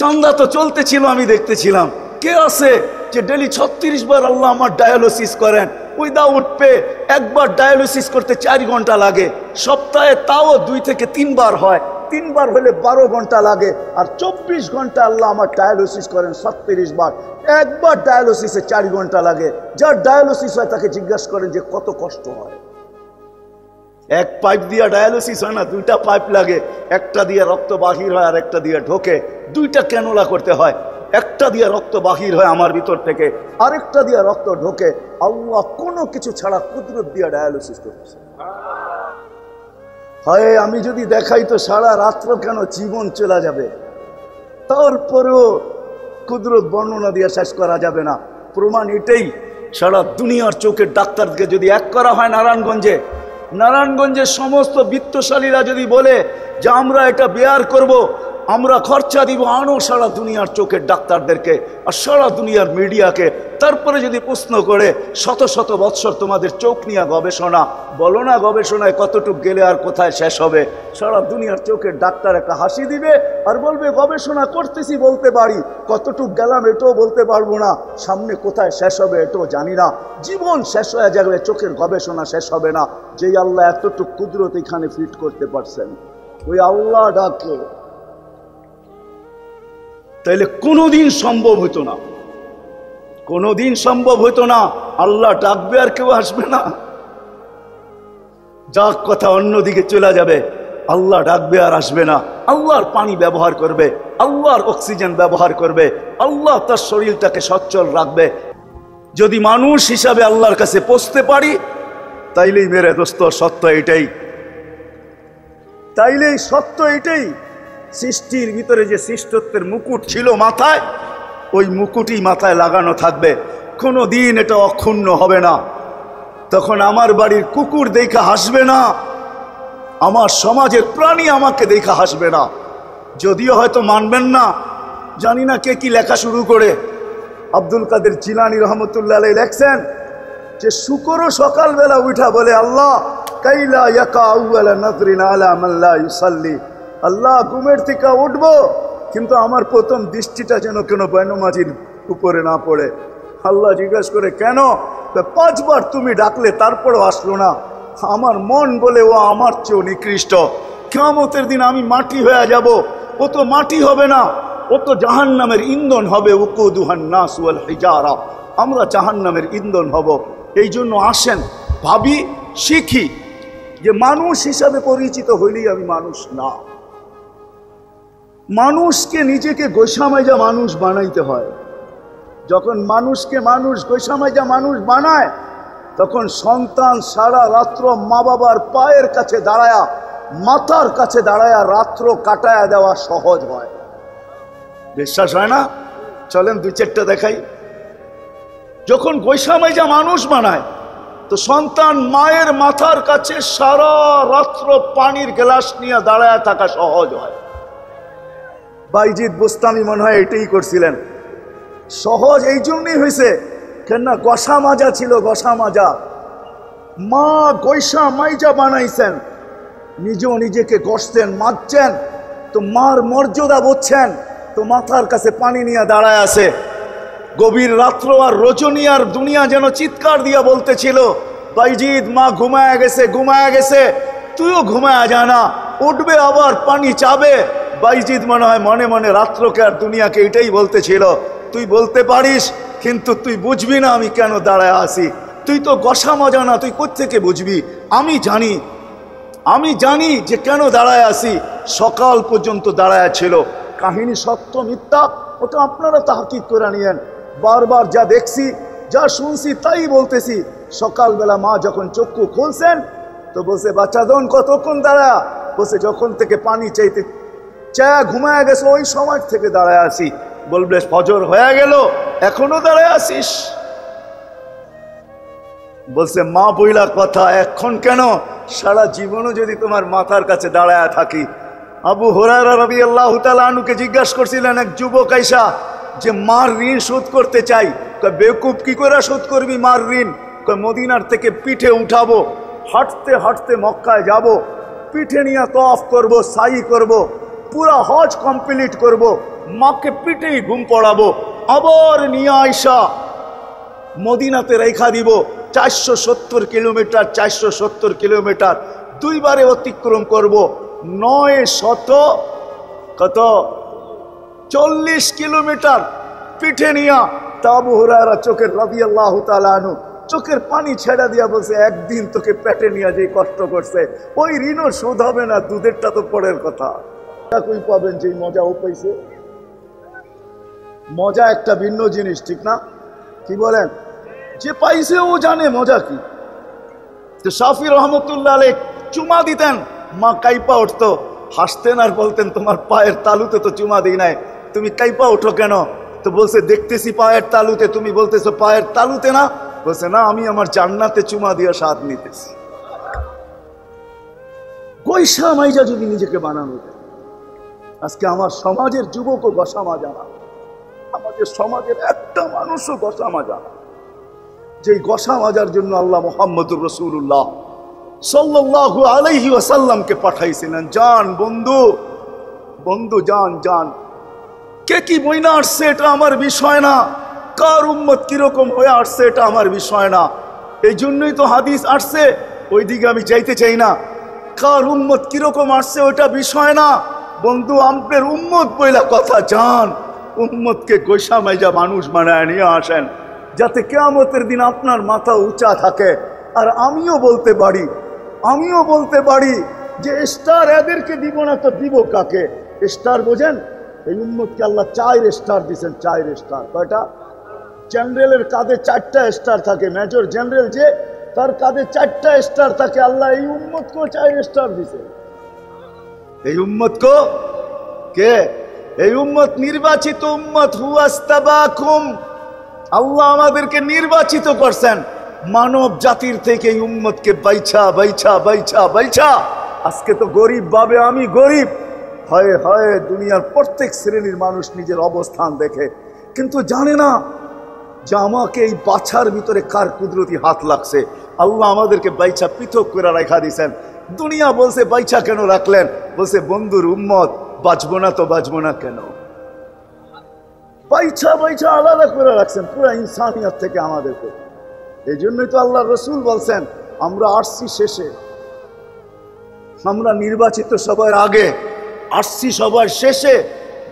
চান্দা তো চলতেছিল, আমি দেখতেছিলাম, কে আছে যে ডেলি 36 বার আল্লাহ আমার ডায়ালিসিস করেন, উইদাউট পে। একবার ডায়ালিসিস করতে 4 ঘন্টা লাগে, সপ্তাহে তাও 2 থেকে 3 বার হয়, 3 বার হলে 12 ঘন্টা লাগে, আর 24 ঘন্টা আল্লাহ আমার ডায়ালিসিস করেন 37 বার। একবার ডায়ালিসিসে 4 ঘন্টা লাগে। যার ডায়ালিসিস হয় তাকে জিজ্ঞাসা করেন যে কত কষ্ট হয়। এক পাইপ দিয়ে ডায়ালিসিস হয় না, 2টা পাইপ লাগে, একটা দিয়ে রক্ত বাহির হয় আর একটা দিয়ে ঢোকে। 2টা ক্যানুলা করতে হয়, একটা দিয়ে রক্ত বাহির হয় আমার ভিতর থেকে, আরেকটা দিয়ে রক্ত ঢোকে। আল্লাহ কোনো কিছু ছাড়া কুদরত দিয়ে ডায়ালিসিস করতেছে। হয় আমি যদি দেখাই তো সারা রাত্র কেন জীবন চলে যাবে, তারপরেও কুদরত বর্ণনা দিয়ে শেষ করা যাবে না। প্রমাণ এটাই, সারা দুনিয়ার চোখের ডাক্তারকে যদি এক করা হয় নারায়ণগঞ্জের সমস্ত বিত্তশালীরা যদি বলে যে আমরা এটা বেয়ার করব, আমরা খরচা দিব, আনো সারা দুনিয়ার চোখের ডাক্তারদেরকে আর সারা দুনিয়ার মিডিয়াকে, তারপরে যদি প্রশ্ন করে শত শত বৎসর তোমাদের চোখ নিয়ে গবেষণা, বলো না গবেষণায় কতটুক গেলে আর কোথায় শেষ হবে। সারা দুনিয়ার চোখের ডাক্তার একটা হাসি দিবে আর বলবে গবেষণা করতেছি বলতে পারি, কতটুক গেলাম এটাও বলতে পারবো না, সামনে কোথায় শেষ হবে এটাও জানি না। জীবন শেষ হয়ে যাবে, চোখের গবেষণা শেষ হবে না। যেই আল্লাহ এতটুক কুদরত এখানে ফিট করতে পারছেন, ওই আল্লাহ ডাকে তাইলে কোনোদিন সম্ভব হইতো না, কোনোদিন সম্ভব হইতো না। আল্লাহ ডাকবে আর কেউ আসবে না, যাক কথা অন্যদিকে চলে যাবে। আল্লাহ ডাকবে আর আসবে না, আল্লাহর পানি ব্যবহার করবে, আল্লাহর অক্সিজেন ব্যবহার করবে, আল্লাহ তার শরীরটাকে সচ্ছল রাখবে। যদি মানুষ হিসাবে আল্লাহর কাছে পৌঁছতে পারি তাইলেই মেরে দোস্ত সত্য এটাই, তাইলেই সত্য এটাই। সৃষ্টির ভিতরে যে সৃষ্টত্বের মুকুট ছিল মাথায়, ওই মুকুটই মাথায় লাগানো থাকবে, কোনো দিন এটা অক্ষুণ্ণ হবে না। তখন আমার বাড়ির কুকুর দেখা হাসবে না, আমার সমাজের প্রাণী আমাকে দেখা হাসবে না। যদিও হয়তো মানবেন না, জানি না কে কি লেখা শুরু করে। আব্দুল কাদের জিলানী রহমতুল্লাহ আলাইহি লেখছেন যে শুকরও সকালবেলা উঠা বলে আল্লাহ কাইলা ইয়াকা আউয়ালা নাযরিন আলা মান লা ইউসাল্লি, আল্লাহ ঘুমের থেকে উঠবো কিন্তু আমার প্রথম দৃষ্টিটা যেন কোনো বেনমাজির উপরে না পড়ে। আল্লাহ জিজ্ঞাসা করে কেন? 5 বার তুমি ডাকলে তারপরও আসলো না। আমার মন বলে ও আমার চেয়েও নিকৃষ্ট, কিয়ামতের দিন আমি মাটি হয়ে যাব, ও তো মাটি হবে না, ও তো জাহান্নামের ইন্ধন হবে। উকুদুহান নাস ওয়াল হিজারা, আমরা জাহান্নামের ইন্ধন হব। এই জন্য আসেন ভাবি, শিখি যে মানুষ হিসাবে পরিচিত হইলেই আমি মানুষ না। মানুষকে নিজেকে গোসামাইজা মানুষ বানাইতে হয়। যখন মানুষকে মানুষ গোসামাইজা মানুষ বানায়, তখন সন্তান সারা রাত্র মা বাবার পায়ের কাছে দাঁড়ায়া, মাথার কাছে দাঁড়ায়া রাত্র কাটায়া দেওয়া সহজ হয়। বিশ্বাস হয় না? চলেন 2-4টা দেখাই। যখন গোসামাইজা মানুষ বানায় তো সন্তান মায়ের মাথার কাছে সারা রাত্র পানির গ্লাস নিয়ে দাঁড়ায় থাকা সহজ হয়। বাইজিদ বুস্তামি মনে হয় এটাই করছিলেন। সহজ এই জন্যই হয়েছে কেননা গসা মাজা ছিল, গসা মাজা। মা গৈসা মাইজা বানাইছেন, নিজেও নিজেকে গসতেন, মাজছেন, তো মার মর্যাদা বুঝছেন, তো মাথার কাছে পানি নিয়ে দাঁড়ায় আছে। গভীর রাত্র আর রজনী আর দুনিয়া যেন চিৎকার দিয়া বলতেছিল বাইজিদ মা ঘুমায়া গেছে, ঘুমায়া গেছে, তুইও ঘুমায়া যা না, উঠবে আবার পানি চাবে। বাইজিদ মনে হয় মনে মনে রাত্রকে আর দুনিয়াকে এটাই বলতেছিল, তুই বলতে পারিস কিন্তু তুই বুঝবি না আমি কেন দাঁড়ায় আসি। তুই তো গসা মজা না, তুই কোত্থেকে বুঝবি? আমি জানি যে কেন দাঁড়ায় আসি। সকাল পর্যন্ত দাঁড়ায় ছিল। কাহিনী সত্য মিথ্যা ওটা আপনারা তাহকিক করে নিয়েন। বারবার যা দেখছি, যা শুনছি তাই বলতেছি। সকালবেলা মা যখন চক্ষু খুলছেন, তো বলছে বাচ্চা দন কতক্ষণ দাঁড়া? বলছে যখন থেকে পানি চাইতে চায়া ঘুমায় গেছে ওই সময় থেকে দাঁড়ায় আসি। বলবে ফজর হয়ে গেল এখনো দাঁড়ায় আসিস? বলছে মা বইলা কথা, এখন কেন, সারা জীবনও যদি তোমার মাথার কাছে দাঁড়ায় থাকি। আবু হুরায়রা রাদিয়াল্লাহু তাআলা আনহুকে জিজ্ঞাসা করছিলেন এক যুবক আইসা যে মার ঋণ শোধ করতে চাই। বেকুব কি করে শোধ করবি মার ঋণ? মদিনার থেকে পিঠে উঠাবো, হাঁটতে হাঁটতে মক্কায় যাব, পিঠে নিয়ে তওয়াফ করব, সাই করব, পুরা হজ কমপ্লিট করব, মাকে পিঠেই ঘুম পড়াবো, আবার নিয়ে আইসা মদিনাতে রেখা দিব। 470 কিলোমিটার, 470 কিলোমিটার দুইবারে অতিক্রম করব, 900 কত 40 কিলোমিটার পিঠে নিয়া। তা আবু হুরায়রা চোখের রাদিয়াল্লাহু তাআলা আনহু চোখের পানি ছেড়া দিয়া বলছে একদিন তোকে পেটে নিয়ে যে কষ্ট করছে ওই ঋণও শোধ হবে না, দুধেরটা তো পরের কথা। কই পাবেন যে মজা ও পাইছে? মজা একটা ভিন্ন জিনিস, ঠিক না? কি বলেন? যে পাইছে ও জানে মজা কি। তো শাফি রহমতুল্লাহ আলাইহি চুমা দিতেন, মা কাইপা উঠতো, হাসতেন আর বলতেন তোমার পায়ের তালুতে তো চুমা দিই নাই, তুমি কাইপা ওঠো কেন? তো বলছে দেখতেছি পায়ের তালুতে, তুমি বলতেছো পায়ের তালুতে না। বলছে না, আমি আমার জান্নাতে চুমা দিয়ে স্বাদ নিতেছি। গৈসা মাইজা যদি নিজেকে বানানো যায়। আজকে আমার সমাজের যুবকও গসা মাজা না, আমাদের সমাজের একটা মানুষও গসা মাজা না। যেই গসা মাজার জন্য আল্লাহ মুহাম্মদুর রাসূলুল্লাহ সাল্লাল্লাহু আলাইহি ওয়াসাল্লামকে পাঠাইছিলেন। জান বন্ধু, বন্ধু জান জান, কে কি বইনা আসছে এটা আমার বিষয় না, কার উম্মত কিরকম হয়ে আসছে এটা আমার বিষয় না। এই জন্যই তো হাদিস আসছে, ওইদিকে আমি যাইতে চাই না। কার উম্মত কিরকম আসছে ওইটা বিষয় না বন্ধু, আপনার উম্মত বইলা কথা। জান উম্মতকে গৈসা মাইজা মানুষ বানায় নিয়ে আসেন, যাতে কিয়ামতের দিন আপনার মাথা উঁচা থাকে। আর আমিও বলতে পারি যে স্টার এদেরকে দিব না তো দিব কাকে? স্টার বোঝেন? এই উম্মতকে আল্লাহ 4 স্টার দিয়েছেন। 4 স্টার। কয়টা? জেনারেলের কাঁধে 4টা স্টার থাকে, মেজর জেনারেল যে তার কাঁধে 4টা স্টার থাকে। আল্লাহ এই উম্মতকেও 4 স্টার দিছে। এই উম্মতকে কে? এই উম্মত নির্বাচিত উম্মত। হুয়াস্তাবাকুম, আল্লাহ আমাদেরকে নির্বাচিত করছেন মানব জাতির থেকে। এই উম্মতকে বাইছা বাইছা বাইছা বাইছা আজকে তো গরিব ভাবে আমি গরিব, হয় হয় দুনিয়ার প্রত্যেক শ্রেণীর মানুষ নিজের অবস্থান দেখে, কিন্তু জানে না যে আমাকে এই বাছার ভিতরে কার কুদরতি হাত লাগছে। আল্লাহ আমাদেরকে বাইছা পৃথক করে রাখা দিয়েছেন। দুনিয়া বলছে বাইছা কেন রাখলেন? বলছে বন্ধুর উম্মত, বাঁচবো না তো বাঁচবো না কেন? বাইছা বাইছা আলাদা করে রাখছেন পুরো ইনসানিয়ত থেকে আমাদেরকে। এই জন্যই তো আল্লাহ রসুল বলছেন আমরা আসছি শেষে, আমরা নির্বাচিত সবার আগে, আসছি সবার শেষে,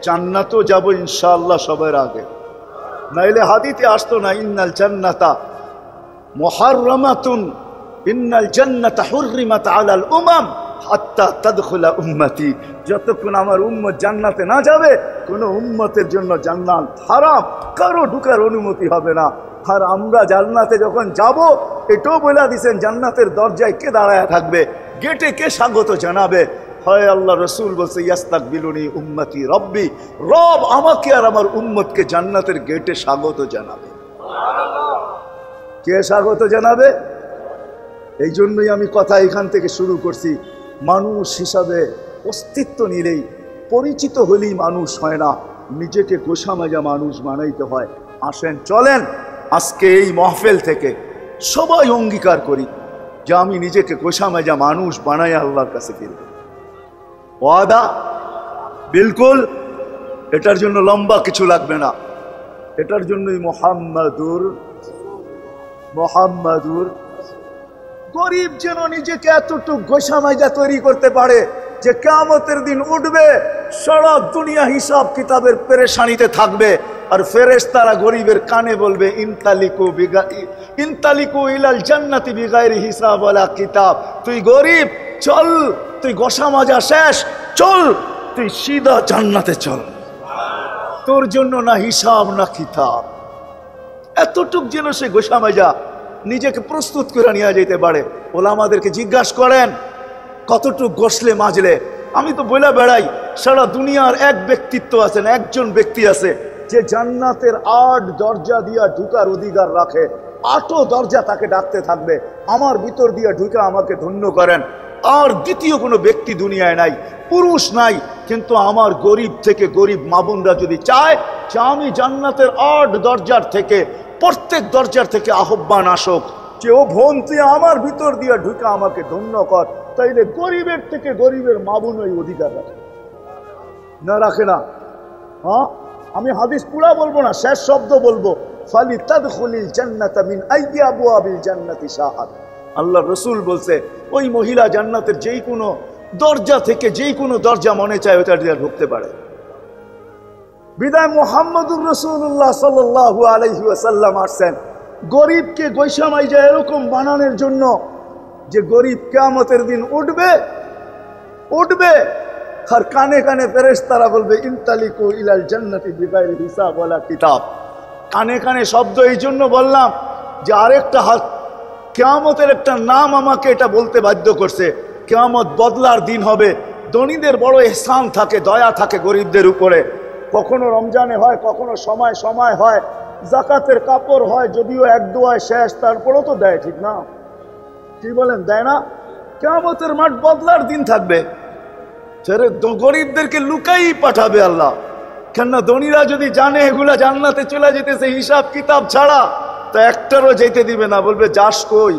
জান্নাতও যাব ইনশাআল্লাহ সবার আগে। নাইলে হাদিতে আসতো না ইন্নাল জান্নাতা মুহাররামাতুন, ইন্নাল জান্নাতা হুররিমাত আলাল উমাম হাত্তা তাদখুলা উম্মতি। যতক্ষণ আমার উম্মত জান্নাতে না যাবে, কোনো উম্মতের জন্য জান্নাত হারাম, কারো ঢুকার অনুমতি হবে না। আর আমরা জান্নাতে যখন যাব, এটাও বলে দিয়েছেন জান্নাতের দরজায় কে দাঁড়ায় থাকবে, গেটে কে স্বাগত জানাবে। হয় আল্লাহ রসুল বলছে ইয়াস্তাকবিলুনি উম্মতি রব্বি, রব আমাকে আর আমার উম্মতকে জান্নাতের গেটে স্বাগত জানাবে। কে স্বাগত জানাবে? এই জন্যই আমি কথা এখান থেকে শুরু করছি। মানুষ হিসাবে অস্তিত্ব নিলেই, পরিচিত হলেই মানুষ হয় না, নিজেকে গোসা মাজা মানুষ বানাইতে হয়। আসেন চলেন আজকে এই মাহফিল থেকে সবাই অঙ্গীকার করি যে আমি নিজেকে গোসা মাজা মানুষ বানাই আল্লাহর কাছে ফিরব। ওয়াদা? বিলকুল। এটার জন্য লম্বা কিছু লাগবে না, এটার জন্যই মুহাম্মাদুর গরিব যেন নিজেকে এতটুকু গোসা মাজা তৈরি করতে পারে যে কিয়ামতের দিন উঠবে, সারা দুনিয়া হিসাব কিতাবের পেরেশানিতে থাকবে, আর ফেরেশতারা গরিবের কানে বলবে ইনতালিকু ইলাল জান্নাতি বিগাইরি হিসাব ওয়ালা কিতাব। তুই গরিব, চল, তুই গোসা মাজা শেষ, চল তুই সিধা জান্নাতে চল, তোর জন্য না হিসাব না কিতাব। এতটুক যেন সে গোসা মাজা নিজেকে প্রস্তুত করে নিয়ে যেতে পারে। ওলামাদেরকে জিজ্ঞাসা করেন কতটুক গোসলে মাজলে। আমি তো বলে বেড়াই সারা দুনিয়ার এক ব্যক্তিত্ব আছেন, একজন ব্যক্তি আছে যে জান্নাতের 8 দরজা দিয়া ঢুকার অধিকার রাখে। 8 দরজা তাকে ডাকতে থাকবে, আমার ভিতর দিয়ে ঢুকে আমাকে ধন্য করেন। আর দ্বিতীয় কোনো ব্যক্তি দুনিয়ায় নাই, পুরুষ নাই। কিন্তু আমার গরিব থেকে গরিব মা বোনরা যদি চায় যে আমি জান্নাতের 8 দরজার থেকে প্রত্যেক দরজার থেকে আহ্বান আসুক যে ও বোন তুই আমার ভিতর দিয়ে ঢুকে আমাকে ধন্য কর, তাইলে গরিবের থেকে গরিবের মা বোন ওই অধিকার রাখে না, রাখে না? হ্যাঁ, আমি হাদিস পুরা বলবো না, শেষ শব্দ বলবো, ফালি তাদখুলিল জান্নাতা মিন আইয়ি আবওয়াবিল জান্নাতি শাআত। আল্লাহ রসুল বলছে ওই মহিলা জান্নাতের যেই কোনো দরজা থেকে যেই কোনো দরজা মনে চায় ওটা দিয়ে ঢুকতে পারে। বিদায় মুহাম্মদুর রাসূলুল্লাহ সাল্লাল্লাহু আলাইহি ওয়াসাল্লাম আসছেন গরিবকে গৈসামাইজা এরকম বানানোর জন্য যে গরিব কিয়ামতের দিন উঠবে আর কানে কানে ফেরেশতারা বলবে ইনতালিকু ইলাল জান্নাতি বিগাইরি হিসাব ওয়ালা কিতাব। কানে কানে শব্দ এই জন্য বললাম যে আরেকটা হাত কিয়ামতের একটা নাম আমাকে এটা বলতে বাধ্য করছে। কিয়ামত বদলার দিন হবে, ধনীদের বড় ইহসান থাকে, দয়া থাকে গরিবদের উপরে। কখনো রমজানে হয়, কখনো সময় সময় হয়, জাকাতের কাপড় হয়, যদিও এক দোয়ায় শেষ, তারপরেও তো দেয়, ঠিক না? কি বলেন, দেয় না? কিয়ামতের মাঠ বদলার দিন থাকবে, গরিবদেরকে লুকাই পাঠাবে আল্লাহ। কেননা ধনীরা যদি জানে এগুলা জান্নাতে চলে যেতেছে হিসাব কিতাব ছাড়া, তা একটারও যেতে দিবে না, বলবে যাস কই,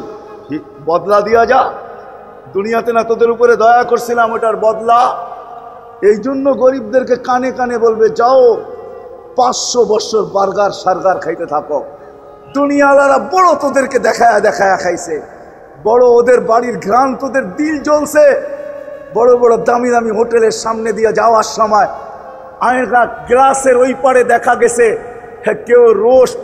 বদলা দিয়া যা, দুনিয়াতে না তোদের উপরে দয়া করছিলাম ওটার বদলা। এই জন্য গরিবদেরকে কানে কানে বলবে যাও 500 বছর বার্গার সার্গার খাইতে থাকো। দুনিয়ালারা বড় তোদেরকে দেখায়া দেখায়া খাইছে, বড় ওদের বাড়ির ঘ্রাণ তোদের দিল জ্বলছে। বড় বড় দামি দামি হোটেলের সামনে দিয়ে যাওয়ার সময় আয়না গ্লাসের ওই পারে দেখা গেছে কেউ রোস্ট,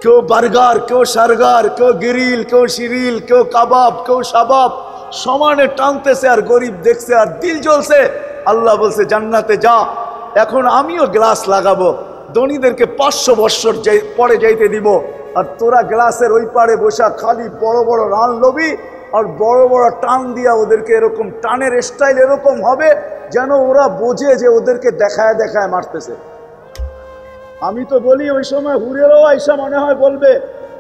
কেউ বার্গার, কেউ সার্গার, কেউ গ্রিল, কেউ শিরিল, কেউ কাবাব, কেউ সাবাব সমানে টানতেছে, আর গরিব দেখছে আর দিল জ্বলছে। আল্লাহ বলছে জান্নাতে যা, এখন আমিও গ্লাস লাগাবো, ধনীদেরকে 500 বছর পরে যাইতে দিব, আর তোরা গ্লাসের ওই পারে বসা খালি বড় বড় রান লবি, আর বড় বড় টান দিয়া ওদেরকে এরকম টানের স্টাইল এরকম হবে যেন ওরা বোঝে যে ওদেরকে দেখায় দেখায় মারতেছে। আমি তো বলি ওই সময় হুরেরও আইসা মনে হয় বলবে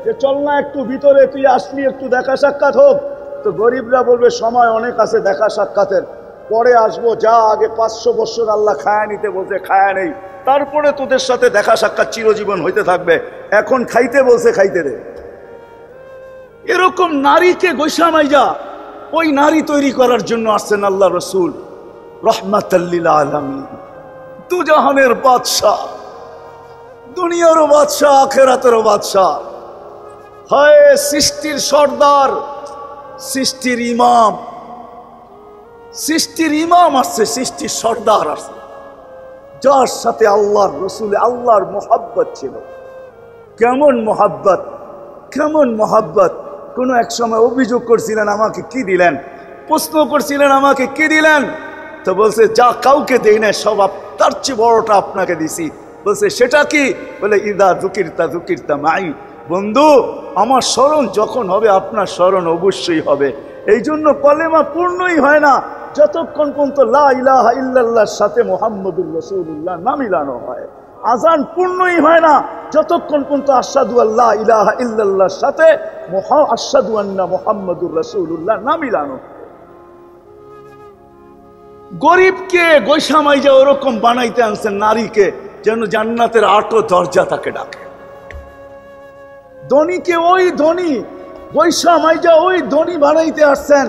যে চল না একটু ভিতরে, তুই আসলি একটু দেখা সাক্ষাৎ হোক। তো গরিবরা বলবে সময় অনেক আছে দেখা সাক্ষাতের, পরে আসবো, যা আগে 500 বছর আল্লাহ খায়া নিতে বলছে খায়া নেই, তারপরে তোদের সাথে দেখা সাক্ষাৎ চিরজীবন হইতে থাকবে, এখন খাইতে বলছে খাইতে দে। এরকম নারীকে গৈসামাইজা ওই নারী তৈরি করার জন্য আসছেন আল্লাহ রসুল রাহমাতাল লিল আলামিন, দুজাহানের বাদশাহ, দুনিয়ারও বাদশাহ, আখিরাতেরও বাদশাহ, হয় সৃষ্টির সর্দার, সৃষ্টির ইমাম। সৃষ্টির ইমাম আসছে, সৃষ্টির সর্দার আসছে, যার সাথে আল্লাহর রসুল আল্লাহর মোহাব্বত ছিল। কেমন মোহাব্বত, কেমন মোহাব্বত! কোনো এক সময় অভিযোগ করছিলেন আমাকে কি দিলেন, প্রশ্ন করছিলেন আমাকে কি দিলেন, তো বলছে যা কাউকে দেই না, সব তার চেয়ে বড়টা আপনাকে দিছি। বলছে সেটা কি? বলে ইদা যুকিরতা যুকিরতা মাই। বন্ধু, আমার স্মরণ যখন হবে আপনার স্মরণ অবশ্যই হবে। এই জন্য কলেমা পূর্ণই হয় না যতক্ষণ পর্যন্ত লা ইলাহা ইল্লাল্লাহর সাথে মুহাম্মদুর রাসূলুল্লাহ না মিলানো হয়। আজান পূর্ণই হয় না যতক্ষণ পর্যন্ত আশহাদু আল্লা ইলাহা ইল্লাল্লাহর সাথে আশহাদু আন্না মুহাম্মদুর রাসূলুল্লাহ না মিলানো। গরিবকে গৈসামাইজা ওরকম বানাইতে আনছেন নারীকে যেন জান্নাতের 8 দরজা তাকে ডাকে। ধনীকে ওই ধনী গৈসামাইজা ওই ধনী বানাইতে আসছেন।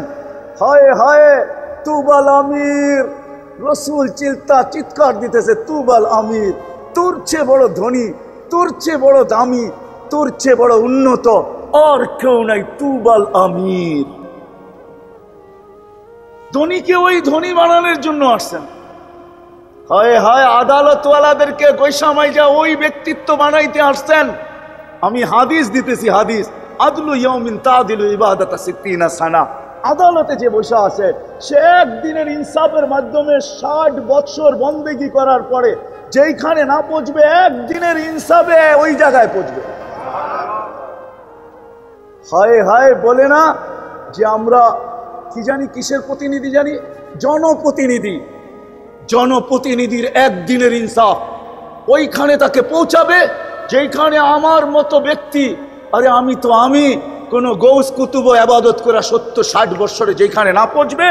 হায় হায় তুবাল আমির, রসুল চিৎকার দিতেছে তুবাল আমির, তোর চেয়ে বড় ধনী, তোর চেয়ে বড় দামি, তোর চেয়ে বড় উন্নত আর কেউ নাই, তুবাল আমির। ধনীকে ওই ধনী বানানোর জন্য আসছেন। হায় হায় আদালতওয়ালাদেরকে গৈসামাইজা ওই ব্যক্তিত্ব বানাইতে আসছেন। আমি হাদিস দিতেছি, হাদিস, আদলু ইয়াউমিন তাদিলু ইবাদাতা 60 সানা। আদালতে যে বসা আছে সে একদিনের ইনসাফের মাধ্যমে 60 বছর বন্দেগি করার পরে যেইখানে না পৌঁছবে একদিনের ইনসাফে ওই জায়গায় পৌঁছবে। হায় হায় বলে না যে আমরা কি জানি, কিসের প্রতিনিধি জানি, জনপ্রতিনিধি। জনপ্রতিনিধির একদিনের ইনসাফ ওইখানে তাকে পৌঁছাবে যেখানে আমার মতো ব্যক্তি, আরে আমি কোনো গৌস কুতুব আবাদত করা 70-60 বছরে যেখানে না পৌঁছবে,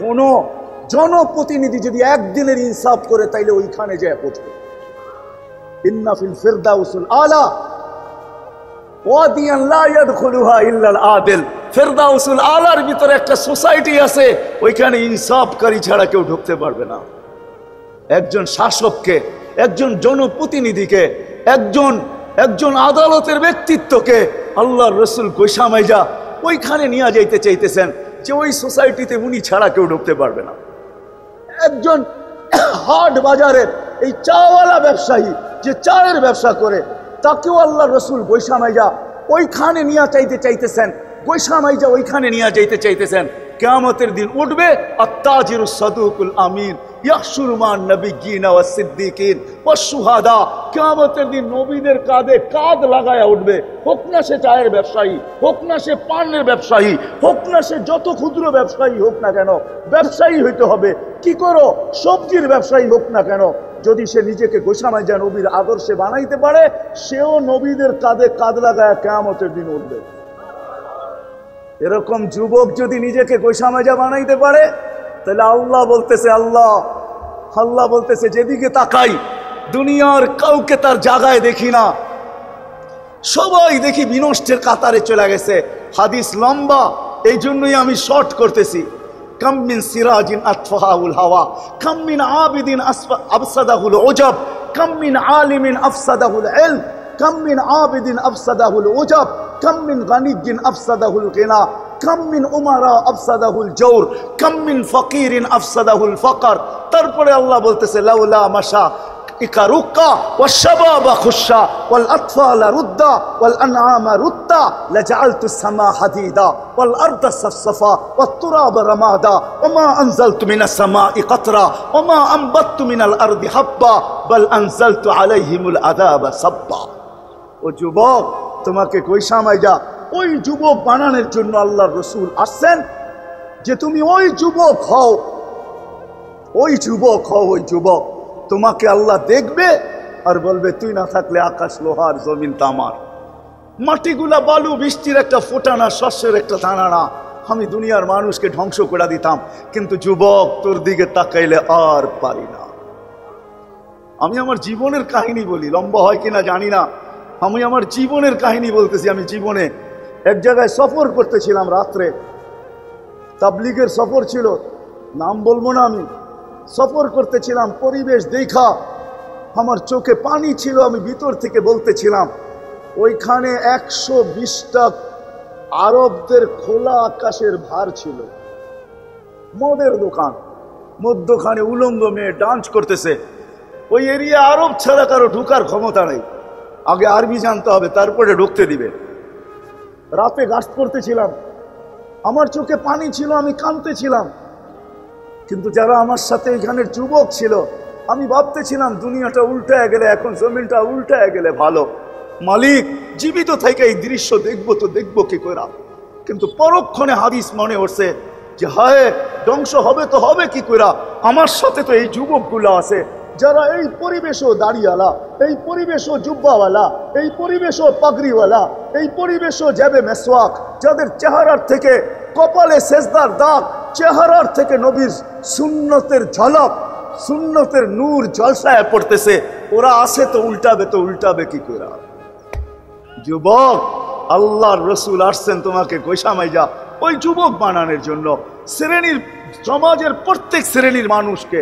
কোনো জনপ্রতিনিধি যদি একদিনের ইনসাফ করে তাইলে ওইখানে যায় পৌঁছবে। ইন্না ফিল ফিরদাউসুল আলা ওয়াদিয়ান লা ইয়াদখুলুহা ইল্লাল আদিল। ফিরদাউসুল আলার ভিতরে একটা সোসাইটি আছে, ওইখানে ইনসাফকারী ছাড়া কেউ ঢুকতে পারবে না। একজন শাসককে, একজন জনপ্রতিনিধিকে, একজন আদালতের ব্যক্তিত্বকে আল্লাহর রসুল গোসামাইজা ওইখানে নিয়ে যাইতে চাইতেছেন যে ওই সোসাইটিতে উনি ছাড়া কেউ ঢুকতে পারবে না। একজন হাট বাজারের এই চাওয়ালা ব্যবসায়ী যে চায়ের ব্যবসা করে, তাকেও আল্লাহর রসুল গোসামাইজা ওইখানে নিয়ে চাইতেছেন, গোসামাইজা ওইখানে নিয়ে যাইতে চাইতেছেন। কিয়ামতের দিন উঠবে আত-তাজিরুস সাদুকুল আমিন ইয়াহশুরু মান নবিয়্যিনা ওয়াস সিদ্দিকিন ওয়াস শুহাদা। কিয়ামতের দিন নবীদের কাঁধে কাঁধ লাগায়া উঠবে, হোক না সে চায়ের ব্যবসায়ী, হোক না সে পানের ব্যবসায়ী, হোক না সে যত ক্ষুদ্র ব্যবসায়ী হোক না কেন, ব্যবসায়ী হইতে হবে। কি করো, সবজির ব্যবসায়ী হোক না কেন, যদি সে নিজেকে গোসামাইজা নবীর আদর্শে বানাইতে পারে, সেও নবীদের কাঁধে কাঁধ লাগায়া কিয়ামতের দিন উঠবে। এরকম যুবক যদি নিজেকে গোসামাইজা বানাইতে পারে, তাহলে আল্লাহ বলতেছে যেদিকে তাকাই দুনিয়ার কাউকে তার জায়গায় দেখি না, সবাই দেখি বিনষ্টের কাতারে চলে গেছে। হাদিস লম্বা, এই জন্যই আমি শর্ট করতেছি। কাম মিন সিরাজিন আতফাহুল হাওয়া, কাম মিন আবিদিন আফসাদাহুল উজাব, কাম মিন আলিমিন আফসাদাহুল ইলম, কাম মিন আবিদিন আফসাদাহুল উজাব, কাম মিন গানিয়্যিন আফসাদাহুল গিনা, কাম মিন উমারা আফসাদাহুল জওর, কাম মিন ফকিরিন আফসাদাহুল ফকর। তারপরে আল্লাহ বলতেছে লাউলা মাশা ইকারুকা ওয়াশবাবা খুশা ওয়াল আতফালা রুদ্দা ওয়াল আনআমা রুত্তা লাজআলতুস সামা হাদিদা ওয়াল আরদা সাফসাফা ওয়াত তুরাবা রামাদা ওমা আনজালতু মিনাস সামাই কাতরা ওমা আমবাততু মিনাল আরদি হাব্বা বাল আনজালতু আলাইহিমুল আযাবা সাব্বা। ও যুবক, তোমাকে গোসামাইজা ওই যুবক বানানোর জন্য আল্লাহর রসুল আসছেন, যে তুমি ওই যুবক হও, ওই যুবক। তোমাকে আল্লাহ দেখবে আর বলবে তুই না থাকলে আকাশ লোহার, জমিন তামার, মাটিগুলা বালু, বৃষ্টির একটা ফোটানা, শস্যের একটা দানা না, আমি দুনিয়ার মানুষকে ধ্বংস করে দিতাম, কিন্তু যুবক তোর দিকে তাকাইলে আর পারি না। আমি আমার জীবনের কাহিনী বলি, লম্বা হয় কিনা জানি না, আমি আমার জীবনের কাহিনী বলতেছি। আমি জীবনে এক জায়গায় সফর করতেছিলাম, রাত্রে তাবলীগের সফর ছিল, নাম বলবো না, আমি সফর করতেছিলাম। পরিবেশ দেখা আমার চোখে পানি ছিল, আমি ভিতর থেকে বলতেছিলাম, ওইখানে 120টা আরবদের খোলা আকাশের ভার ছিল, মদের দোকান, মধ্যখানে উলঙ্গ মেয়ে ডান্স করতেছে। ওই এরিয়া আরব ছাড়া কারো ঢুকার ক্ষমতা নেই, আগে আরবি জানতে হবে তারপরে ঢুকতে দিবে। রাতে গাছ করতেছিলাম, আমার চোখে পানি ছিল, আমি কাঁদতেছিলাম। কিন্তু যারা আমার সাথে এখানের যুবক ছিল, আমি ভাবতেছিলাম দুনিয়াটা উল্টায় গেলে, এখন জমিনটা উল্টায় গেলে ভালো, মালিক জীবিত থেকে এই দৃশ্য দেখবো তো দেখবো কি করে। কিন্তু পরক্ষণে হাদিস মনে উঠছে যে হায়, ধ্বংস হবে তো হবে কি করে, আমার সাথে তো এই যুবকগুলো আছে যারা এই পরিবেশও দাড়িওয়ালা, এই পরিবেশও জুব্বাওয়ালা, এই পরিবেশও পাগড়িওয়ালা, এই পরিবেশও যাবে মেসওয়াক, যাদের চেহারার থেকে কপালে সেজদার দাগ, চেহারার থেকে নবীর সুন্নতের ঝলক, সুন্নতের নূর জলসায় পড়তেছে, ওরা আসে তো উল্টাবে কি করে। যুবক, আল্লাহর রসুল আসছেন তোমাকে গোসামাইজা ওই যুবক বানানোর জন্য, শ্রেণীর, সমাজের প্রত্যেক শ্রেণীর মানুষকে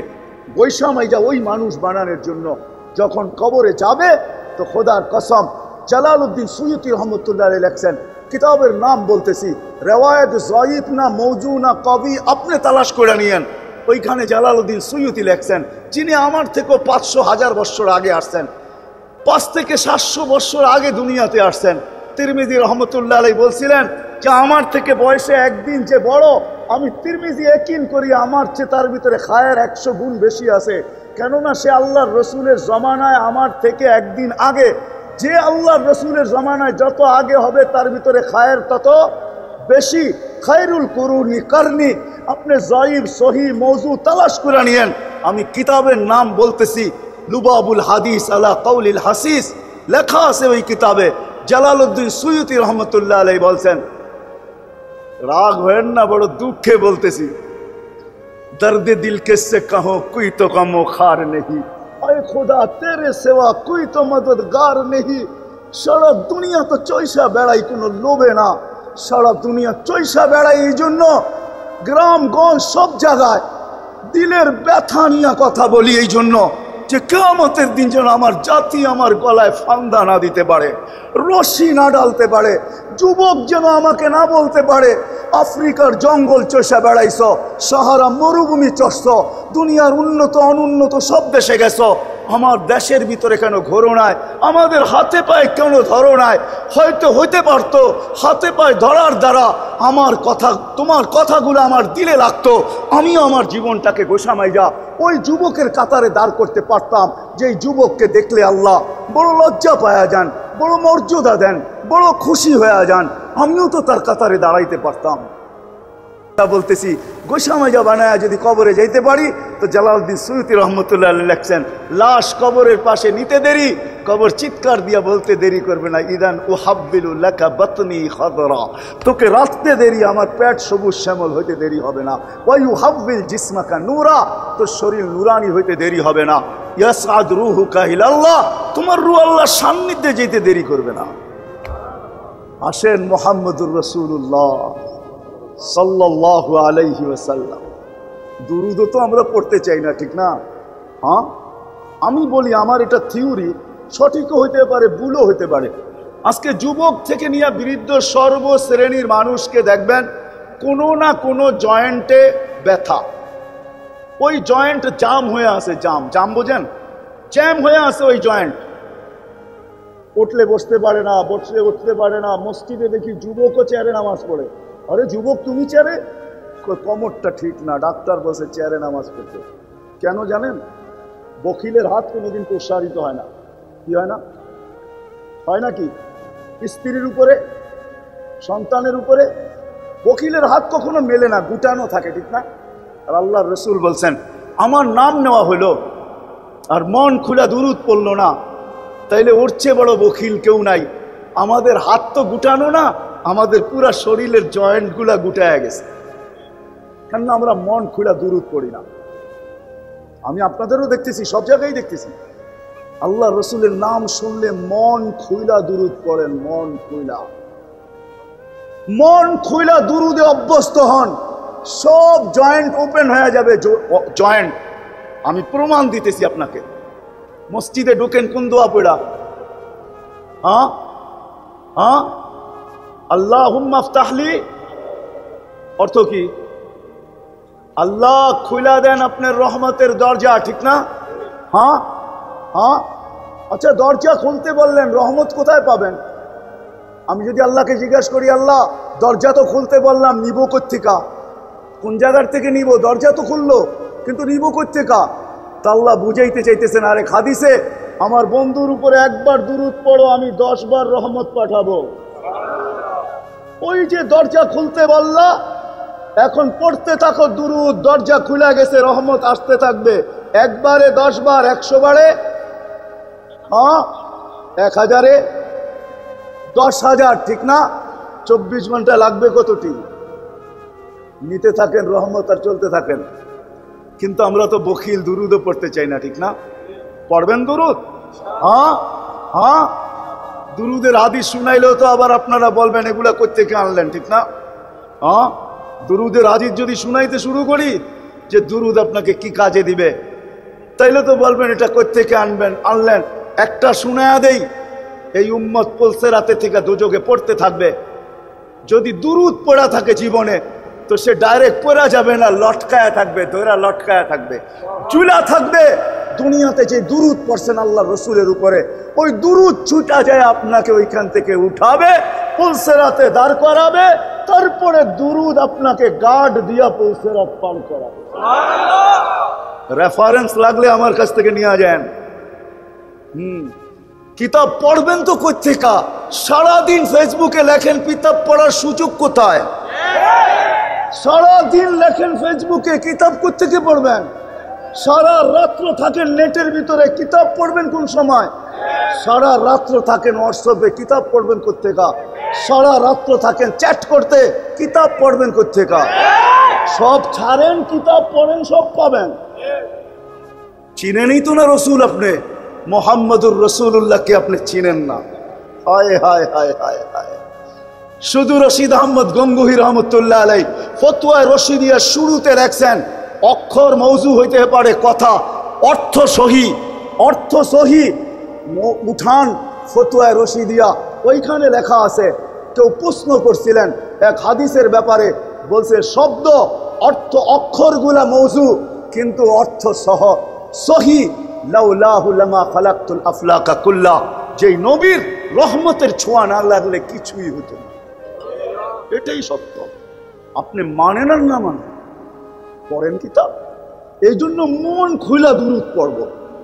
গোসামাইজা ওই মানুষ বানানোর জন্য। যখন কবরে যাবে তো খোদার কসম, জালালউদ্দিন সুয়ুতি রহমতুল্লাহ আলাইহি লেখছেন, কিতাবের নাম বলতেছি, রেওয়ায়েত যায়িফ না মৌজু না কবি, আপনি তালাশ করে নিয়েন। ওইখানে জালালউদ্দিন সুয়ুতি লেখছেন, যিনি আমার থেকেও 500,000 বছর আগে আসছেন, 5 থেকে 700 বছর আগে দুনিয়াতে আসছেন। তিরমিজি রহমতুল্লাহ আলাইহি বলছিলেন যে আমার থেকে বয়সে একদিন যে বড়, আমি তিরমিজি ইয়াকিন করি আমার চেয়ে তার ভিতরে খায়ের 100 গুণ বেশি আছে, কেননা সে আল্লাহর রসুলের জমানায় আমার থেকে একদিন আগে। যে আল্লাহর রসুলের জমানায় যত আগে হবে তার ভিতরে খায়ের তত বেশি। খায়রুল কুরুনি কারনি। আপনি যায়িব সহি মওযু তালাশ করে নিয়েন। আমি কিতাবের নাম বলতেছি, লুবাবুল হাদিস আলা কাউলিল হাসিস, লেখা আছে ওই কিতাবে। জালালউদ্দিন সুয়ুতি রহমতুল্লাহ আলাইহি বলছেন, রাগ হয়েন না, বড় দুঃখে বলতেছি, दर्द दिल किससे कहो कोई तो गमो खार नहीं, आए खुदा तेरे सिवा कोई तो मददगार नहीं। सारा दुनिया तो चौसा बेड़ाई कोनो लोभे ना, सारा दुनिया चौसा बेड़ाई এই জন্য গ্রামগঞ্জ সব জায়গায় দিলের ব্যথা নিয়ে কথা বলি, এই জন্য যে কিয়ামতের দিন যেন আমার জাতি আমার গলায় ফান্দা না দিতে পারে, রশি না ডালতে পারে, যুবক যেন আমাকে না বলতে পারে আফ্রিকার জঙ্গল চষা বেড়াইছ, সাহারা মরুভূমি চষছ, দুনিয়ার উন্নত অনুন্নত সব দেশে গেছ, আমার দেশের ভিতরে কেন ঘোরো নাই, আমাদের হাতে পায়ে কেন ধরো নাই? হয়তো হইতে পারতো হাতে পায়ে ধরার দ্বারা আমার কথা, তোমার কথাগুলো আমার দিলে লাগতো, আমিও আমার জীবনটাকে গোসামাইয়া ওই যুবকের কাতারে দাঁড় করতে পারতাম, যেই যুবককে দেখলে আল্লাহ বড় লজ্জা পায়া যান, বড় মর্যাদা দেন, বড় খুশি হয়ে যান, আমিও তো তার কাতারে দাঁড়াইতে পারতাম। বলতেছি গোসামাইয়া বানায়া যদি কবরে যাইতে পারি, তো জালালউদ্দিন সুয়ুতি রহমতুল্লাহ আলাইহি লেখছেন, লাশ কবরের পাশে নিতে দেরি, কবর চিৎকার দিয়া বলতে দেরি করবে না, ইদান উহাব্বিলু লাকা বাতনি খাদরা, তোকে রাখতে দেরি, আমার পেট সবুজ শ্যামল হইতে দেরি হবে না, ওয়া ইউহাব্বিল জিসমাকা নূরা, তোর শরীর নুরানি হইতে দেরি হবে না, ইয়াসআদ রূহুকা ইলাল্লাহ, তোমার রূহ আল্লাহর সান্নিধ্যে যেতে দেরি করবে না। আসেন মুহাম্মদুর রাসূলুল্লাহ সাল্লাল্লাহু আলাইহি ওয়াসাল্লাম, দুরূদ তো আমরা পড়তে চাই না, ঠিক না? হ্যাঁ, আমি বলি আমার এটা থিওরি, সঠিকও হইতে পারে ভুলও হইতে পারে। আজকে যুবক থেকে নিয়ে বৃদ্ধ সর্বশ্রেণীর মানুষকে দেখবেন কোনো না কোনো জয়েন্টে ব্যথা, ওই জয়েন্ট জাম হয়ে আছে, জাম বোঝেন, জ্যাম হয়ে আছে ওই জয়েন্ট, উঠলে বসতে পারে না, বসলে উঠতে পারে না। মসজিদে দেখি যুবকও চেয়ারে নামাজ পড়ে, আরে যুবক তুমি চেয়ারে, কোমরটা ঠিক না, ডাক্তার বসে চেয়ারে নামাজ পড়তে। কেন জানেন? বখিলের হাত কোনোদিন প্রসারিত হয় না। কি হয় না? হয় নাকি? স্ত্রীর উপরে, সন্তানের উপরে বখিলের হাত কখনো মেলে না, গুটানো থাকে, ঠিক না? আর আল্লাহর রাসূল বলছেন, আমার নাম নেওয়া হলো আর মন খুলা দুরূদ পড়লো না, তাইলে ওর চেয়ে বড় বখিল কেউ নাই। আমাদের হাত তো গুটানো না, আমাদের পুরা শরীরের জয়েন্টগুলা গুটায়া গেছে, কেন আমরা মন খুলা দুরূদ পড়ি না। আমি আপনাদেরও দেখতেছি, সব জায়গায় দেখতেছি, আল্লাহ রসুলের নাম শুনলে মন খুইলা দুরূদ পড়েন, মন খুইলা দুরূদে অভ্যস্ত হন, সব জয়েন্ট ওপেন হয়ে যাবে। জয়েন্ট আমি প্রমাণ দিতেছি আপনাকে। মসজিদে ঢোকেন কোন দোয়া পড়া? হ্যাঁ হ্যাঁ, আল্লাহুম্মা আফতাহলি, অর্থ কি? আল্লাহ খুইলা দেন আপনার রহমতের দরজা, ঠিক না? হ্যাঁ হ্যাঁ, আচ্ছা দরজা খুলতে বললেন, রহমত কোথায় পাবেন? আমি যদি আল্লাহকে জিজ্ঞাসা করি, আল্লাহ দরজা তো খুলতে বললাম, নিব কোত্থেকা? কোন জায়গার থেকে নিব? দরজা তো খুললো, কিন্তু নিব কোত্থেকা? তা আল্লাহ বুঝাইতে চাইতেছেন, আরে হাদিসে আমার বন্ধুর উপরে একবার দুরূদ পড়ো, আমি 10 বার রহমত পাঠাবো। ওই যে দরজা খুলতে বললা, এখন পড়তে থাকো দুরূদ, দরজা খুলে গেছে, রহমত আসতে থাকবে। একবারে 10 বার, 100 বারে, হ্যাঁ 1000-এ 10,000, ঠিক না? 24 ঘন্টা লাগবে কতটি? নিতে থাকেন রহমত আর চলতে থাকেন। কিন্তু আমরা তো বখিল, দুরূদও পড়তে চাই না, ঠিক না? পড়বেন দুরূদ? হ্যাঁ হ্যাঁ, দুরূদের হাদিস শুনাইলেও তো আবার আপনারা বলবেন এগুলা কোত্থেকে আনলেন, ঠিক না? হ্যাঁ, দুরূদের হাদিস যদি শুনাইতে শুরু করি যে দুরূদ আপনাকে কি কাজে দিবে, তাইলে তো বলবেন এটা কোত্থেকে আনলেন। একটা শুনায়া দেই, এই উম্মত পুলসিরাতে থেকে দুযোগে পড়তে থাকবে। যদি দুরূদ পড়া থাকে জীবনে, তো সে ডাইরেক্ট পড়া যাবে না, লটকায়া থাকবে, ধরা লটকায়া থাকবে, চুলা থাকবে। দুনিয়াতে যে দুরূদ পড়ছেন আল্লাহ রসুলের উপরে, ওই দুরূদ ছুটা যায় আপনাকে ওইখান থেকে উঠাবে, পুলসিরাতে দাঁড় করাবে, তারপরে দুরূদ আপনাকে গার্ড দিয়া পুলসিরাত পার করাবে। রেফারেন্স লাগলে আমার কাছ থেকে নিয়ে যান। কিতাব পড়বেন তো কোত্থেকা? সারাদিন ফেসবুকে লেখেন, কিতাব পড়ার সুযোগ কোথায়? সারাদিন লেখেন ফেসবুকে, কিতাব কোত্থেকে পড়বেন? সারা রাত্র থাকেন নেটের ভিতরে, কিতাব পড়বেন কোন সময়? সারা রাত্র থাকেন হোয়াটসঅ্যাপে, কিতাব পড়বেন কোত্থেকা? সারা রাত্র থাকেন চ্যাট করতে, কিতাব পড়বেন কোত্থেকা? সব ছাড়েন, কিতাব পড়েন, সব পাবেন। চিনেনই তো না রসুল, আপনি মোহাম্মদুর রসুল্লাহকে আপনি চিনেন না। হায় হায় হায় হায় হায়। শুধু রশিদ আহমদ গঙ্গোহী রহমতুল্লাহ আলাই ফতোয়ায়ে রশিদিয়া শুরুতে লেখছেন, অক্ষর মৌজু হইতে পারে কথা, অর্থ সহি, অর্থ সহি উঠান ফতোয়ায়ে রশিদিয়া। ওইখানে লেখা আছে, কেউ প্রশ্ন করছিলেন এক হাদিসের ব্যাপারে, বলছে শব্দ অর্থ অক্ষরগুলা মৌজু কিন্তু অর্থ সহ সহি। লাউলাহু লামা খালাকতুল আফলাকা কুল্লা, যেই নবীর রহমতের ছোঁয়া না লাগলে কিছুই হতো না। এটাই সত্য। আপনি মানেন আর না মানেন, পড়েন কিতাব। এই জন্য মন খুলা দুরূদ পড়ব,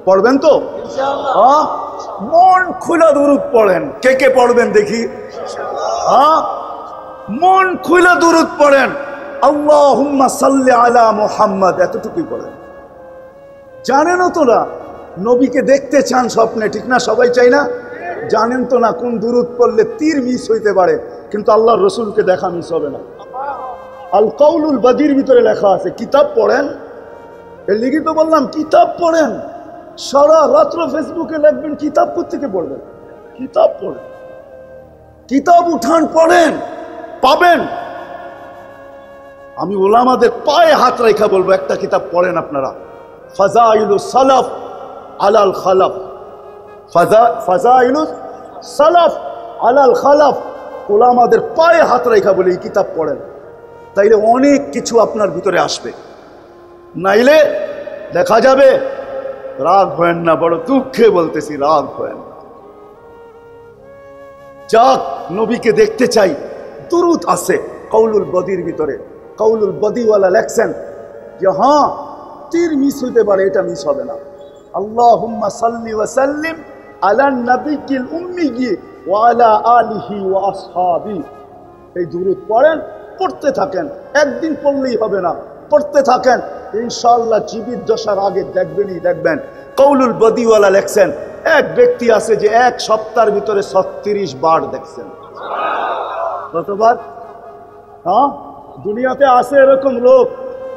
পড়বেন তো? হ্যাঁ, মন খুলা দুরূদ পড়েন। কে কে পড়বেন দেখি? হ্যাঁ, মন খুলা দুরূদ পড়েন। আল্লাহুম্মা সাল্লি আলা মুহাম্মদ, এতটুকুই পড়েন। জানেনও তো না, নবীকে দেখতে চান স্বপ্নে, ঠিক না? সবাই চাই না? জানেন তো না কোন দুরূদ পড়লে তীর মিস হইতে পারে, কিন্তু আল্লাহর রসুলকে দেখা মিস হবে না। আল কাউলুল বাদির ভিতরে লেখা আছে, কিতাব পড়েন। এর লিখি তো বললাম কিতাব পড়েন। সারা রাত্র ফেসবুকে লিখবেন, কিতাব কোত্থেকে পড়বেন? কিতাব পড়েন, কিতাব উঠান, পড়েন, পাবেন। আমি ওলামাদের পায়ে হাত রেখা বলবো, একটা কিতাব পড়েন আপনারা, ফাজাইলুস সালাফ আলাল খালাফ। ফাজাইলুস সালাফ আলাল খালাফ। ওলামাদের পায়ে হাত রেখা বলে এই কিতাব পড়েন, তাইলে অনেক কিছু আপনার ভিতরে আসবে। নাইলে দেখা যাবে, রাগ হয়েন না, বড় দুঃখে বলতেছি, রাগ হয়েন না। যাক, নবীকে দেখতে চাই, দুরূদ আছে কাউলুল বদির ভিতরে। কাউলুল বদিওয়ালা লেখছেন যে হ্যাঁ, তীর মিস হইতে পারে, এটা মিস হবে না। আল্লাহুম্মা সাল্লি ওয়া সাল্লিম আলা নাবিয়িল উম্মি ওয়া আলা আলিহি ওয়া আসহাবি। এই দুরূদ পড়েন, পড়তে থাকেন। একদিন পড়লেই হবে না, পড়তে থাকেন, ইনশাআল্লাহ জীবিত দশার আগে দেখবেনই দেখবেন। কাউলুল বদিওয়ালা লেখছেন, এক ব্যক্তি আছে যে এক সপ্তাহের ভিতরে 36 বার দেখছেন। কতবার? হ্যাঁ, দুনিয়াতে আছে এরকম লোক,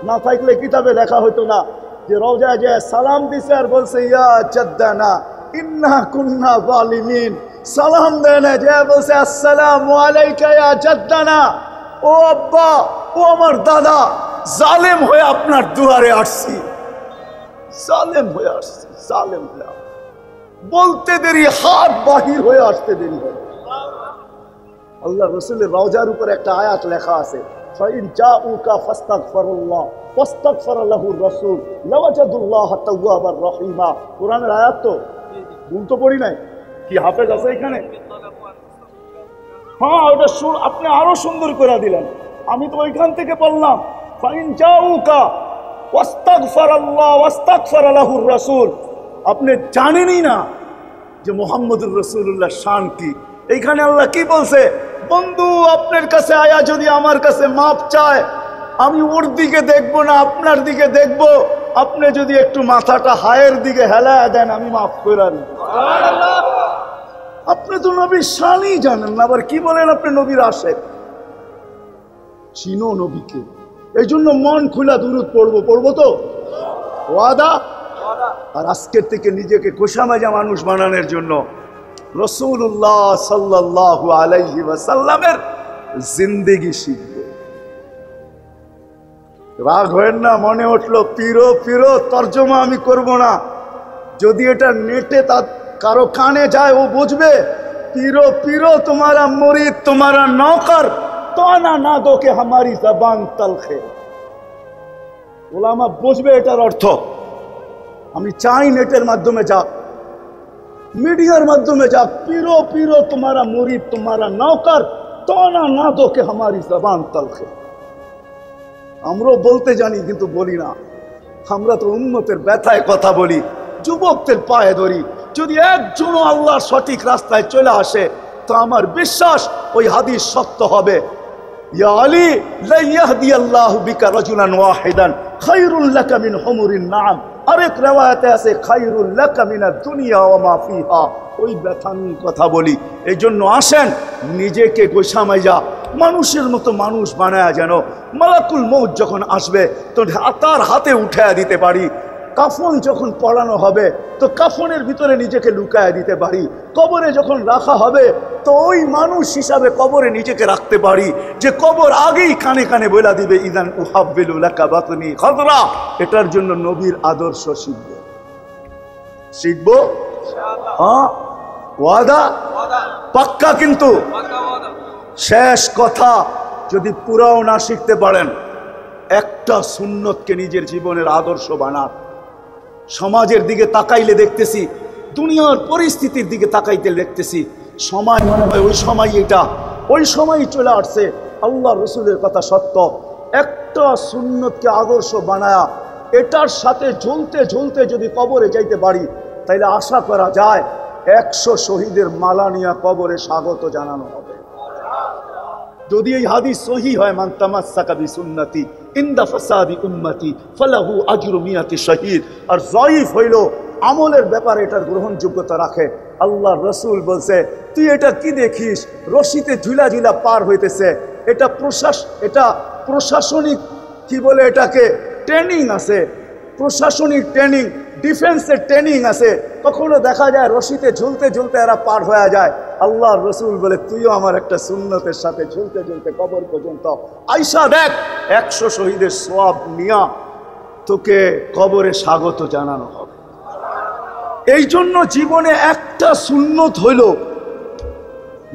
না থাকলে কিতাবে লেখা হইতো না যে রওজায় যে সালাম দিছে আর বলছে ইয়া জাদ্দানা ইন্না কুন্না জালিমিন। সালাম দেয় না, যে বলছে আসসালামু আলাইকা ইয়া জাদ্দানা, ও আব্বা, ও আমার দাদা, জালেম হয়ে আপনার দুয়ারে আসছি, জালেম হয়ে আসছি, জালেম হয়ে। বলতে দেরি, হাত বাহির হয়ে আসতে দেরি হয়। আল্লাহ রসুলের রওজার উপর একটা আয়াত লেখা আছে, ফাইন জাউকা ফাস্তাগফিরুল্লাহ ওয়াস্তাগফার লাহুর রাসূল লাওয়াজাদুল্লাহ তাওয়াবার রহিমা। কোরআনের আয়াত তো, ভুল তো পড়ি নাই? কি হাফেজ আছে এখানে? হ্যাঁ, ওটা আপনি আরো সুন্দর করে দিলেন। আমি তো ওইখান থেকে বললাম, ফাইন জাউকা ওয়াস্তাগফিরুল্লাহ ওয়াস্তাগফার লাহুর রাসূল। আপনি জানেনই না যে মুহাম্মদুর রাসূলুল্লাহ শান কি। এইখানে আল্লাহ কি বলছে, বন্ধু আপনার কাছে আয়া যদি আমার কাছে মাপ চায়, আমি ওর দিকে দেখবো না, আপনার দিকে দেখবো। আপনি যদি একটু মাথাটা হায়ের দিকে হেলায় দেন, আমি মাফ করে দিই। আপনি তো নবীর শানই জানেন না, আবার কি বলেন আপনি নবীর আশেক? চিনো নবীকে, এই জন্য মন খুলা দুরূদ পড়বো তো ওয়াদা। আর আজকের থেকে নিজেকে গোসামাজা মানুষ বানানোর জন্য রাসূলুল্লাহ সাল্লাল্লাহু আলাইহি ওয়াসাল্লামের জিন্দেগি শিখব। রাগ হয়েন না, মনে উঠলো পিরো পিরো তর্জমা আমি করব না। যদি এটা নেটে তার কারো কানে যায়, ও বুঝবে পিরো পিরো তোমারা মুরিদ তোমারা নৌকর, তানা না দোকে হামারি জবান তলখে। ওলামা বুঝবে এটার অর্থ। আমি চাই নেটের মাধ্যমে যাক, মিডিয়ার মাধ্যমে যাক, পিরো পিরো তোমারা মুরিদ তোমারা নৌকর, তানা না দোকে হামারি জবান তলখে। আমরাও বলতে জানি কিন্তু বলি না। আমরা তো উম্মতের ব্যথায় কথা বলি, যুবকদের পায়ে ধরি। যদি একজনও আল্লাহর সঠিক রাস্তায় চলে আসে, তো আমার বিশ্বাস ওই হাদিস সত্য হবে। ইয়া আলী লা ইয়াহদিয়াল্লাহু বিকা রাজুলান ওয়াহিদান খায়রুল লাকা মিন হুমুরিন নাম। আরেক রিওয়ায়াতে আছে খায়রুল লাকা মিনাদ দুনিয়া ওয়া মা ফিহা। ওই ব্যথার কথা বলি। এই জন্য আসেন নিজেকে গোসামাইয়া মানুষের মতো মানুষ বানায়া, যেন মালাকুল মউত যখন আসবে তো তার হাতে উঠায়া দিতে পারি। কাফন যখন পড়ানো হবে তো কাফনের ভিতরে নিজেকে লুকায়া দিতে পারি। কবরে যখন রাখা হবে তো ওই মানুষ হিসাবে কবরে নিজেকে রাখতে পারি, যে কবর আগেই কানে কানে বলে দিবে ইদান উহাব্বিলু লাকা বাতনি খাদরা। এটার জন্য নবীর আদর্শ শিখবো। হ্যাঁ, ওয়াদা পাক্কা। কিন্তু শেষ কথা, যদি পুরাও না শিখতে পারেন, একটা সুন্নতকে নিজের জীবনের আদর্শ বানান। সমাজের দিকে তাকাইলে দেখতেছি, দুনিয়ার পরিস্থিতির দিকে তাকাইতে দেখতেছি, সময় মনে হয় ওই সময় এটা, ওই সময় চলে আসছে। আল্লাহ রসুলের কথা সত্য। একটা সুন্নতকে আদর্শ বানায়া এটার সাথে ঝুলতে ঝুলতে যদি কবরে যাইতে পারি, তাইলে আশা করা যায় 100 শহীদের মালা নিয়ে কবরে স্বাগত জানানো হবে। যদি এই হাদিস সহিহ হয়, মান তামাসসাকা বিসুন্নতি ইনদা ফাসাদি উম্মতি ফালাহু আজরু মিয়াতি শহীদ। আর যায়িফ হইল আমলের ব্যাপারে এটার গ্রহণযোগ্যতা রাখে। আল্লাহ রসুল বলছে, তুই এটা কি দেখিস, রশিতে ঝুলা ঝুলা পার হইতেছে, এটা প্রশাসনিক কি বলে এটাকে ট্রেনিং আছে, প্রশাসনিক ট্রেনিং, ডিফেন্সের ট্রেনিং আছে। কখনো দেখা যায় রশিতে ঝুলতে ঝুলতে এরা পার হয়ে যায়। আল্লাহ রসুল বলে, তুইও আমার একটা সুন্নতের সাথে ঝুলতে ঝুলতে কবর পর্যন্ত আইসা দেখ, 100 শহীদের সওয়াব নিয়া তোকে কবরে স্বাগত জানানো হবে। এই জন্য জীবনে একটা সুন্নত হইল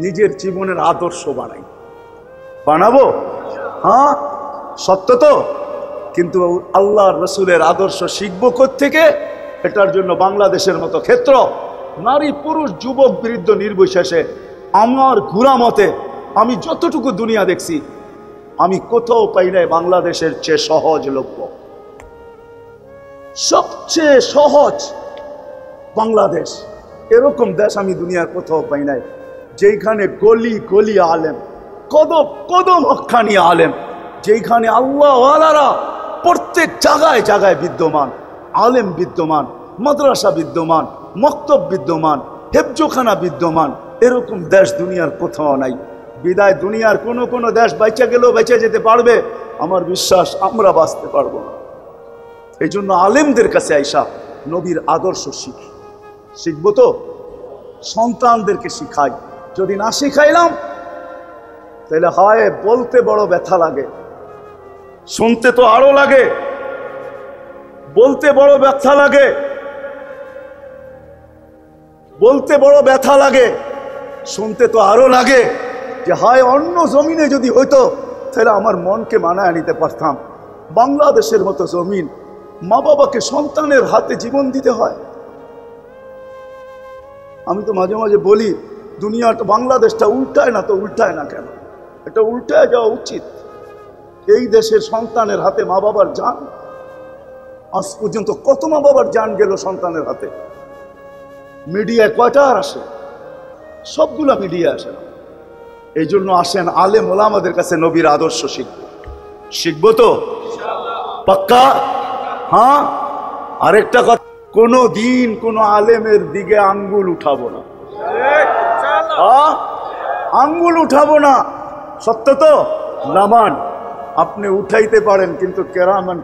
নিজের জীবনের আদর্শ বানাবো। হ্যাঁ, সত্য তো। কিন্তু আল্লাহ রসুলের আদর্শ শিখবো কোত্থেকে? এটার জন্য বাংলাদেশের মতো ক্ষেত্র, নারী পুরুষ যুবক বৃদ্ধ নির্বিশেষে, আমার ঘুরা মতে আমি যতটুকু দুনিয়া দেখছি, আমি কোথাও পাই নাই বাংলাদেশের চেয়ে সহজলভ্য। সবচেয়ে সহজ বাংলাদেশ। এরকম দেশ আমি দুনিয়ার কোথাও পাই নাই, যেখানে গলি গলি আলেম, কদম কদম হক্কানি আলেম, যেখানে আল্লাহওয়ালারা প্রত্যেক জায়গায় জায়গায় বিদ্যমান, আলেম বিদ্যমান, মাদ্রাসা বিদ্যমান, মক্তব বিদ্যমান, হেফজোখানা বিদ্যমান। এরকম দেশ দুনিয়ার কোথাও নাই। বিদায় দুনিয়ার কোনো দেশ বাইচা গেলেও বেঁচে যেতে পারবে, আমার বিশ্বাস আমরা বাঁচতে পারবো না। এই জন্য আলেমদের কাছে আইসা নবীর আদর্শ শিখবো তো সন্তানদেরকে শিখাই। যদি না শিখাইলাম তাহলে হয় বলতে বড় ব্যথা লাগে, শুনতে তো আরো লাগে। বলতে বড় ব্যথা লাগে, বলতে বড় ব্যথা লাগে, শুনতে তো আরো লাগে। যে হয় অন্য জমিনে যদি হইতো তাহলে আমার মনকে মানায় নিতে পারতাম। বাংলাদেশের মতো জমিন, মা বাবাকে সন্তানের হাতে জীবন দিতে হয়। আমি তো মাঝে মাঝে বলি, দুনিয়াটা বাংলাদেশটা উল্টায় না তো উল্টায় না কেন? এটা উল্টায় যাওয়া উচিত। এই দেশের সন্তানের হাতে মা বাবার জান, আজ পর্যন্ত কত মা বাবার জান গেল সন্তানের হাতে। মিডিয়ায় কয়টা আর আসে? সবগুলা মিডিয়া আসে না। এই জন্য আসেন আলেম ওলামাদের কাছে নবীর আদর্শ শিখবো তো পাক্কা। হ্যাঁ, আরেকটা কথা, কোনো দিন কোনো আলেমের দিকে আঙ্গুল উঠাবো না। আঙ্গুল উঠাবো না, সত্য তো। নামান আপনি উঠাইতে পারেন, কিন্তু কেরামান